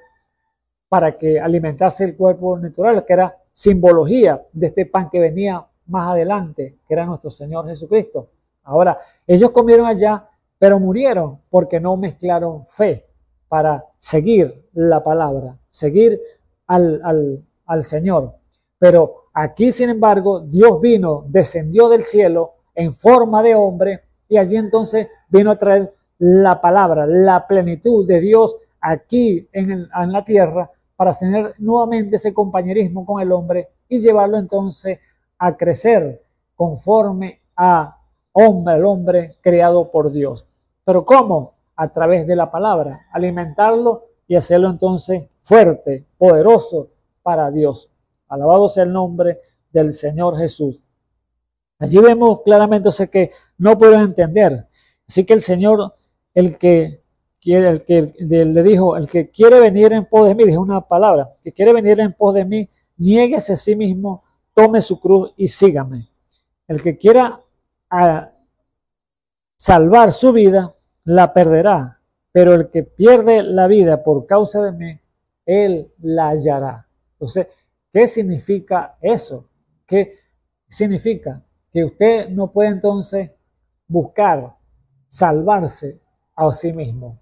para que alimentase el cuerpo natural, que era simbología de este pan que venía más adelante, que era nuestro Señor Jesucristo. Ahora, ellos comieron allá, pero murieron porque no mezclaron fe para seguir la palabra, seguir al Señor. Pero aquí, sin embargo, Dios descendió del cielo en forma de hombre, y allí entonces vino a traer la palabra, la plenitud de Dios aquí en la tierra, para tener nuevamente ese compañerismo con el hombre y llevarlo entonces a crecer conforme al hombre creado por Dios. ¿Pero cómo? A través de la palabra, alimentarlo y hacerlo entonces fuerte, poderoso para Dios. Alabado sea el nombre del Señor Jesús. Allí vemos claramente que no pueden entender. Así que el Señor, le dijo: el que quiere venir en pos de mí, dijo una palabra, que quiere venir en pos de mí, niéguese a sí mismo, tome su cruz y sígame. El que quiera salvar su vida, la perderá, pero el que pierde la vida por causa de mí, él la hallará. Entonces, ¿qué significa eso? ¿Qué significa? Que usted no puede entonces buscar salvarse a sí mismo.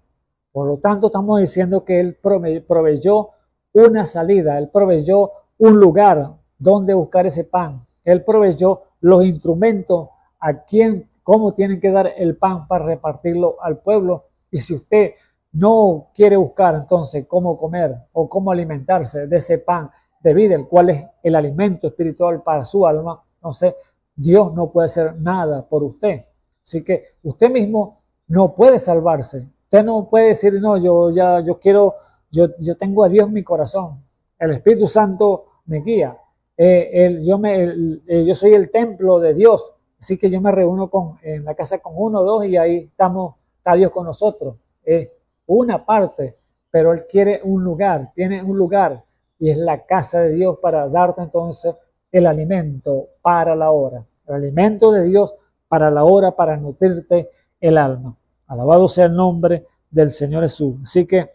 Por lo tanto, estamos diciendo que Él proveyó una salida, Él proveyó un lugar donde buscar ese pan. Él proveyó los instrumentos cómo tienen que dar el pan para repartirlo al pueblo. Y si usted no quiere buscar entonces cómo comer o cómo alimentarse de ese pan de vida, el cual es el alimento espiritual para su alma, entonces Dios no puede hacer nada por usted. Así que usted mismo no puede salvarse. Usted no puede decir: no, yo tengo a Dios en mi corazón. El Espíritu Santo me guía. Yo soy el templo de Dios. Así que yo me reúno en la casa con uno o dos y ahí está Dios con nosotros. Es una parte, pero Él quiere un lugar, tiene un lugar, y es la casa de Dios para darte entonces el alimento para la hora. El alimento de Dios para la hora, para nutrirte el alma. Alabado sea el nombre del Señor Jesús. Así que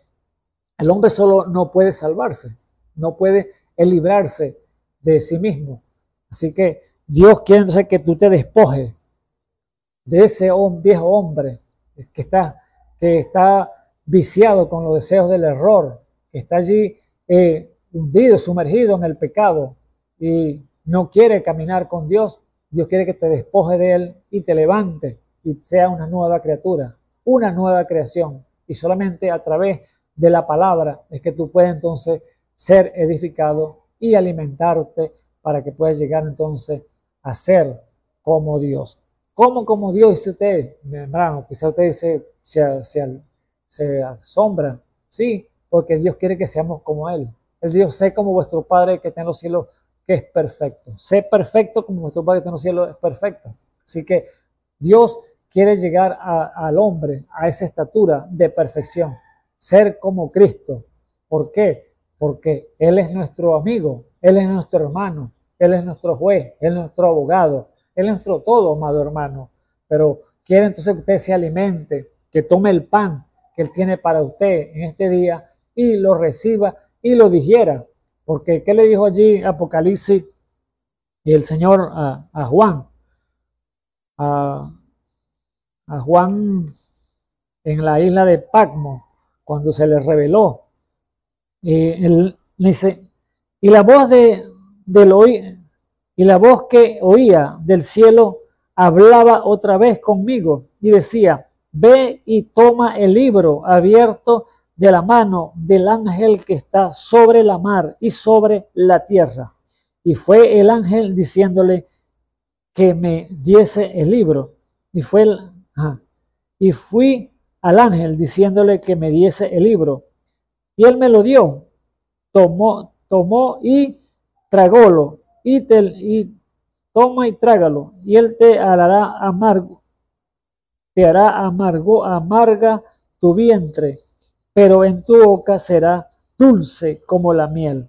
el hombre solo no puede salvarse, no puede librarse de sí mismo. Así que Dios quiere entonces que tú te despojes de ese viejo hombre que está viciado con los deseos del error, que está allí hundido, sumergido en el pecado y no quiere caminar con Dios. Dios quiere que te despojes de él y te levantes y sea una nueva criatura, una nueva creación. Y solamente a través de la palabra es que tú puedes entonces ser edificado y alimentarte para que puedas llegar entonces a ser como Dios. ¿Cómo como Dios? Dice usted, mi hermano, quizá usted dice, se asombra. Sí, porque Dios quiere que seamos como Él. El Dios, sé como vuestro Padre que está en los cielos, que es perfecto. Sé perfecto como vuestro Padre que está en los cielos, es perfecto. Así que Dios quiere llegar al hombre a esa estatura de perfección. Ser como Cristo. ¿Por qué? Porque Él es nuestro amigo, Él es nuestro hermano, Él es nuestro juez, Él es nuestro abogado, Él es nuestro todo, amado hermano. Pero quiere entonces que usted se alimente, que tome el pan que Él tiene para usted en este día y lo reciba y lo digiera. Porque, ¿qué le dijo allí Apocalipsis y el Señor a Juan? A Juan en la isla de Patmos, cuando se le reveló. Él dice, y la voz y la voz que oía del cielo hablaba otra vez conmigo y decía, ve y toma el libro abierto de la mano del ángel que está sobre la mar y sobre la tierra. Y fue el ángel diciéndole que me diese el libro. Y fui al ángel diciéndole que me diese el libro. Y él me lo dio. Tomó y tragólo. Y toma y trágalo. Y él te hará amargo. Te hará amarga tu vientre, pero en tu boca será dulce como la miel.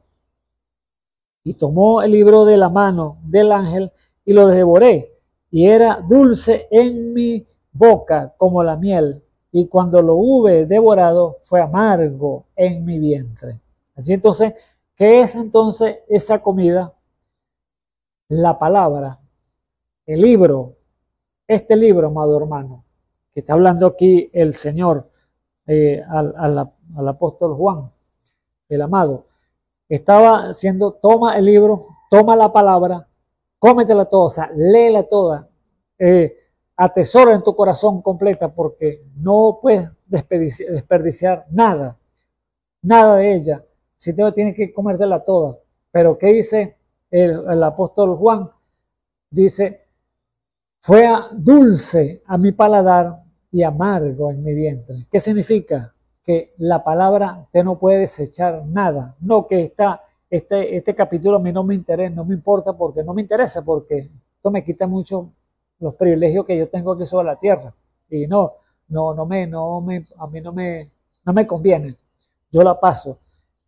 Y tomó el libro de la mano del ángel y lo devoré, y era dulce en mi boca como la miel, y cuando lo hube devorado fue amargo en mi vientre. Así entonces, ¿qué es entonces esa comida? La palabra, el libro, este libro, amado hermano, que está hablando aquí el Señor al apóstol Juan, el amado, estaba haciendo, toma el libro, toma la palabra, cómetela toda, o sea, léela toda, atesora en tu corazón completa, porque no puedes desperdiciar nada de ella, si te tienes que comértela toda. Pero ¿qué dice el apóstol Juan? Dice, fue dulce a mi paladar y amargo en mi vientre. ¿Qué significa? Que la palabra te no puede desechar nada. No que este capítulo a mí no me interesa, no me importa porque no me interesa, porque esto me quita mucho los privilegios que yo tengo aquí sobre la tierra. Y a mí no me conviene. Yo la paso.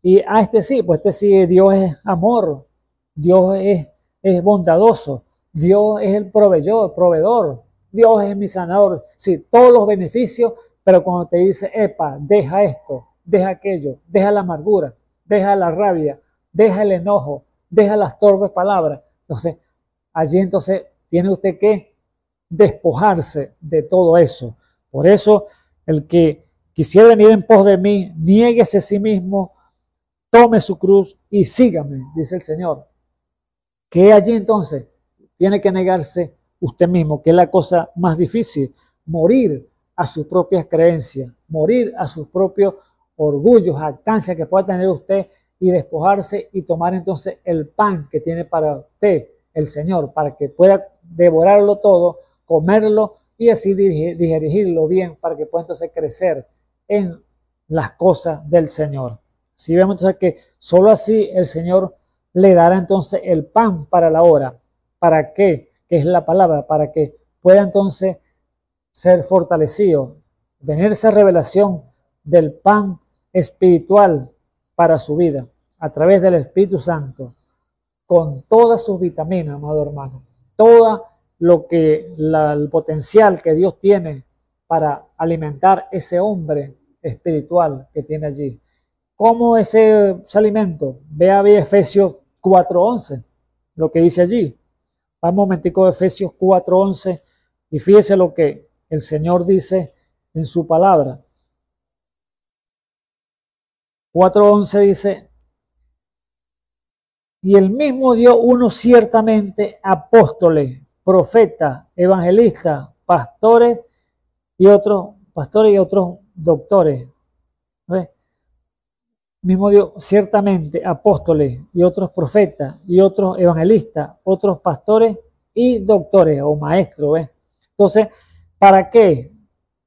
Y a este sí, pues este sí, Dios es amor, Dios es bondadoso, Dios es el proveedor, Dios es mi sanador. Sí, todos los beneficios, pero cuando te dice, epa, deja esto, deja aquello, deja la amargura, deja la rabia, deja el enojo, deja las torpes palabras. Entonces, allí entonces tiene usted que despojarse de todo eso. Por eso, el que quisiera venir en pos de mí, niéguese a sí mismo, tome su cruz y sígame, dice el Señor. Que allí entonces tiene que negarse usted mismo, que es la cosa más difícil, morir a sus propias creencias, morir a sus propios orgullos, jactancias que pueda tener usted y despojarse y tomar entonces el pan que tiene para usted el Señor, para que pueda devorarlo todo, comerlo y así digerirlo bien para que pueda entonces crecer en las cosas del Señor. Si vemos entonces que solo así el Señor le dará entonces el pan para la hora. ¿Para qué? Que es la palabra, para que pueda entonces ser fortalecido, venir esa revelación del pan espiritual para su vida, a través del Espíritu Santo, con todas sus vitaminas, amado hermano, todo lo que el potencial que Dios tiene para alimentar ese hombre espiritual que tiene allí. ¿Cómo ese alimento? Vea Efesios 4:11, lo que dice allí. Vamos un momentico a Efesios 4:11 y fíjese lo que el Señor dice en su palabra. 4:11 dice, y el mismo dio unos ciertamente apóstoles, profetas, evangelistas, pastores y otros doctores. ¿Ves? Mismo Dios, ciertamente apóstoles y otros profetas y otros evangelistas, otros pastores y doctores o maestros. ¿Ves? Entonces, ¿para qué?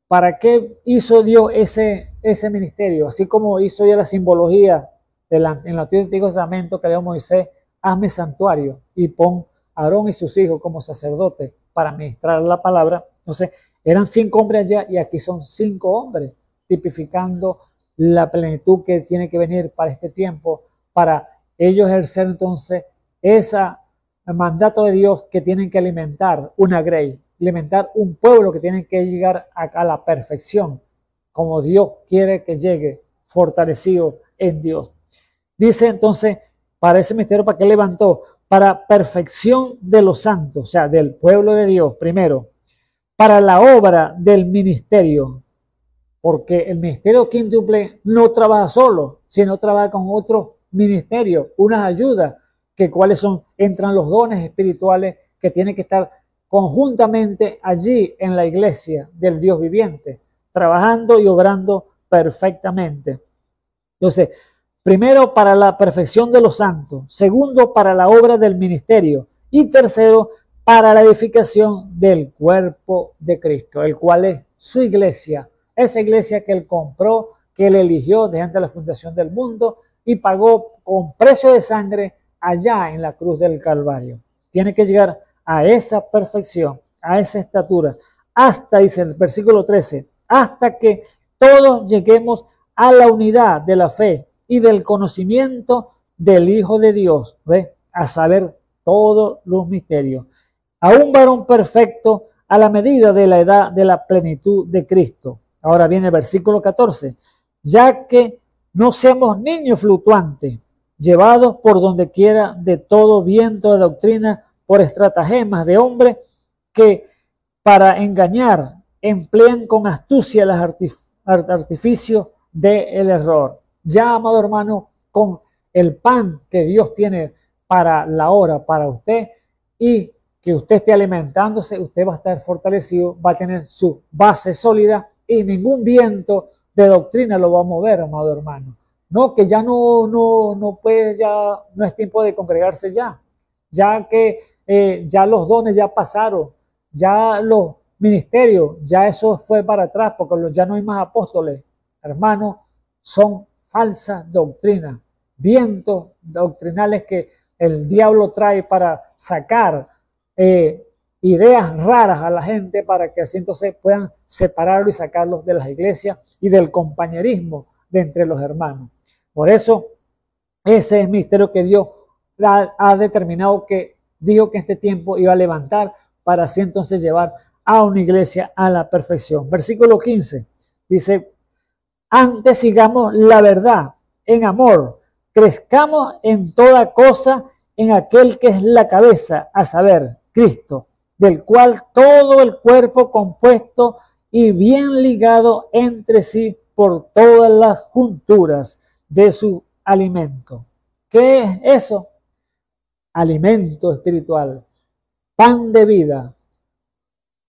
¿Para qué hizo Dios ese ministerio? Así como hizo ya la simbología en el Antiguo Testamento que le dio a Moisés, hazme santuario y pon a Aarón y sus hijos como sacerdotes para ministrar la palabra. Entonces, eran 5 hombres allá y aquí son 5 hombres, tipificando la plenitud que tiene que venir para este tiempo, para ellos ejercer entonces ese mandato de Dios que tienen que alimentar una grey, alimentar un pueblo que tiene que llegar a la perfección, como Dios quiere que llegue, fortalecido en Dios. Dice entonces, para ese misterio, ¿para qué levantó? Para perfección de los santos, o sea, del pueblo de Dios, primero, para la obra del ministerio, porque el ministerio quíntuple no trabaja solo, sino trabaja con otros ministerios, unas ayudas, que cuáles son, entran los dones espirituales que tienen que estar conjuntamente allí en la iglesia del Dios viviente, trabajando y obrando perfectamente. Entonces, primero para la perfección de los santos, segundo para la obra del ministerio y tercero para la edificación del cuerpo de Cristo, el cual es su iglesia, esa iglesia que Él compró, que Él eligió desde antes de la fundación del mundo y pagó con precio de sangre allá en la cruz del Calvario. Tiene que llegar a esa perfección, a esa estatura, hasta, dice el versículo 13, hasta que todos lleguemos a la unidad de la fe y del conocimiento del Hijo de Dios, ¿ve? A saber todos los misterios, a un varón perfecto a la medida de la edad de la plenitud de Cristo. Ahora viene el versículo 14, ya que no seamos niños fluctuantes, llevados por donde quiera de todo viento de doctrina, por estratagemas de hombres que para engañar emplean con astucia los artificios del error. Ya, amado hermano, con el pan que Dios tiene para la hora, para usted, y que usted esté alimentándose, usted va a estar fortalecido, va a tener su base sólida y ningún viento de doctrina lo va a mover, amado hermano. No, que ya no puede, ya no es tiempo de congregarse ya que ya los dones ya pasaron, ya los ministerios, ya eso fue para atrás, porque ya no hay más apóstoles. Hermanos, son falsas doctrinas, vientos doctrinales que el diablo trae para sacar ideas raras a la gente, para que así entonces puedan separarlo y sacarlos de las iglesias y del compañerismo de entre los hermanos. Por eso, ese es el misterio que Dios ha determinado, que dijo que en este tiempo iba a levantar para así entonces llevar a una iglesia a la perfección. Versículo 15 dice, antes sigamos la verdad en amor, crezcamos en toda cosa en aquel que es la cabeza, a saber, Cristo, del cual todo el cuerpo compuesto y bien ligado entre sí por todas las junturas de su alimento. ¿Qué es eso? Alimento espiritual, pan de vida,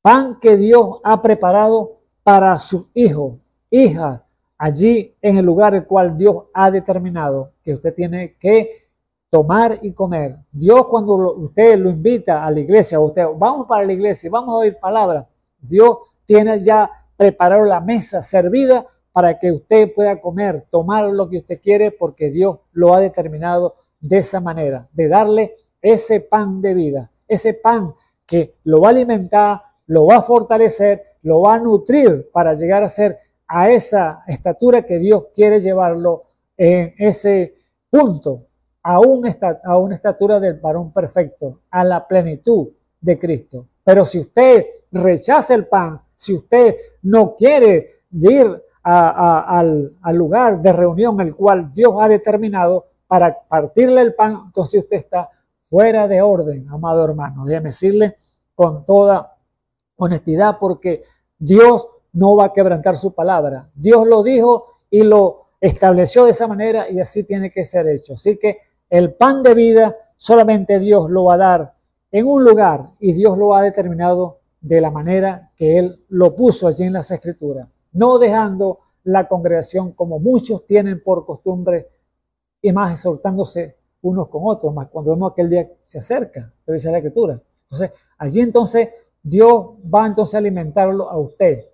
pan que Dios ha preparado para sus hijos, hijas, allí en el lugar el cual Dios ha determinado que usted tiene que tomar y comer. Dios, cuando usted lo invita a la iglesia, usted, vamos para la iglesia, vamos a oír palabra, Dios tiene ya preparado la mesa servida para que usted pueda comer, tomar lo que usted quiere, porque Dios lo ha determinado de esa manera, de darle ese pan de vida, ese pan que lo va a alimentar, lo va a fortalecer, lo va a nutrir para llegar a ser a esa estatura que Dios quiere llevarlo en ese punto, a una estatura del varón perfecto, a la plenitud de Cristo. Pero si usted rechaza el pan, si usted no quiere ir al lugar de reunión el cual Dios ha determinado para partirle el pan, entonces usted está fuera de orden, amado hermano. Déjeme decirle con toda honestidad, porque Dios no va a quebrantar su palabra. Dios lo dijo y lo estableció de esa manera, y así tiene que ser hecho. Así que el pan de vida solamente Dios lo va a dar en un lugar y Dios lo ha determinado de la manera que Él lo puso allí en las Escrituras, no dejando la congregación como muchos tienen por costumbre y más exhortándose unos con otros, más cuando vemos que el día se acerca, que dice la Escritura. Entonces, allí entonces Dios va entonces a alimentarlo a usted.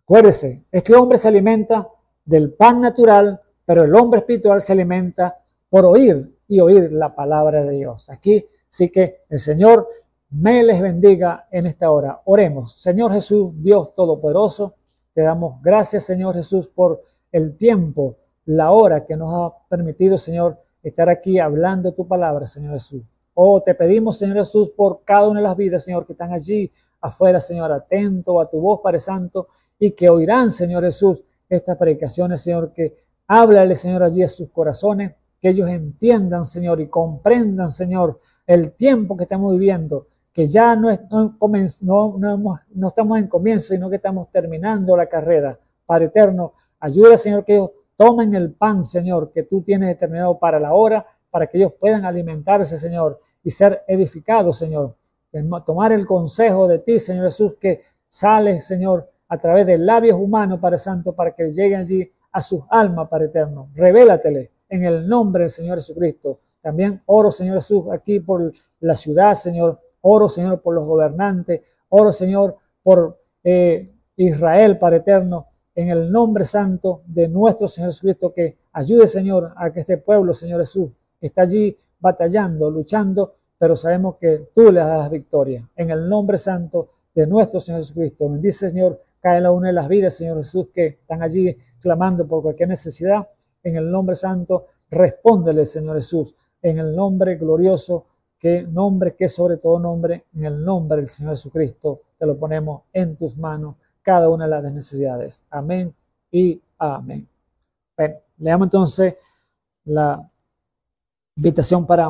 Acuérdese, este hombre se alimenta del pan natural, pero el hombre espiritual se alimenta por oír y oír la palabra de Dios. Aquí sí que el Señor me les bendiga en esta hora. Oremos. Señor Jesús, Dios Todopoderoso, te damos gracias, Señor Jesús, por el tiempo, la hora que nos ha permitido, Señor, estar aquí hablando tu palabra, Señor Jesús. Oh, te pedimos, Señor Jesús, por cada una de las vidas, Señor, que están allí afuera, Señor, atento a tu voz, Padre Santo, y que oirán, Señor Jesús, estas predicaciones, Señor, que háblale, Señor, allí a sus corazones, que ellos entiendan, Señor, y comprendan, Señor, el tiempo que estamos viviendo, que ya no estamos en comienzo, sino que estamos terminando la carrera. Padre eterno, ayuda, Señor, que ellos tomen el pan, Señor, que tú tienes determinado para la hora, para que ellos puedan alimentarse, Señor, y ser edificados, Señor. Tomar el consejo de ti, Señor Jesús, que sale, Señor, a través de labios humanos, Padre Santo, para que lleguen allí a sus almas, Padre eterno. Revélatele en el nombre del Señor Jesucristo. También oro, Señor Jesús, aquí por la ciudad, Señor. Oro, Señor, por los gobernantes. Oro, Señor, por Israel, Padre eterno, en el nombre santo de nuestro Señor Jesucristo, que ayude, Señor, a que este pueblo, Señor Jesús, que está allí batallando, luchando, pero sabemos que tú le das victoria. En el nombre santo de nuestro Señor Jesucristo. Bendice, Señor, cada una de las vidas, Señor Jesús, que están allí clamando por cualquier necesidad. En el nombre santo, respóndele, Señor Jesús, en el nombre glorioso, que nombre que sobre todo nombre, en el nombre del Señor Jesucristo, te lo ponemos en tus manos, cada una de las necesidades. Amén y amén. Bueno, leamos entonces la invitación para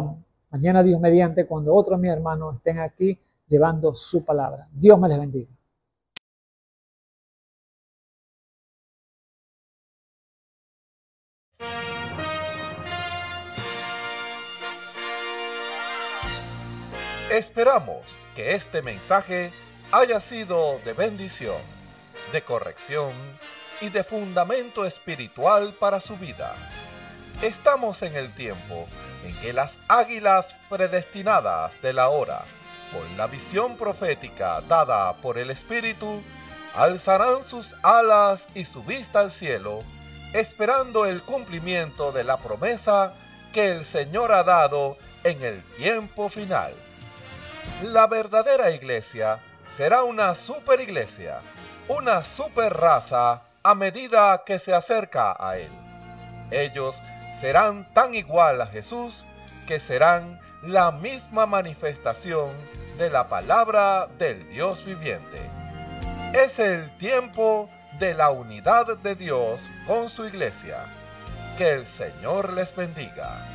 mañana, Dios mediante, cuando otros mis hermanos estén aquí llevando su palabra. Dios me les bendiga. Esperamos que este mensaje haya sido de bendición, de corrección y de fundamento espiritual para su vida. Estamos en el tiempo en que las águilas predestinadas de la hora, con la visión profética dada por el Espíritu, alzarán sus alas y su vista al cielo, esperando el cumplimiento de la promesa que el Señor ha dado en el tiempo final. La verdadera iglesia será una superiglesia, una superraza a medida que se acerca a Él. Ellos serán tan igual a Jesús que serán la misma manifestación de la palabra del Dios viviente. Es el tiempo de la unidad de Dios con su iglesia. Que el Señor les bendiga.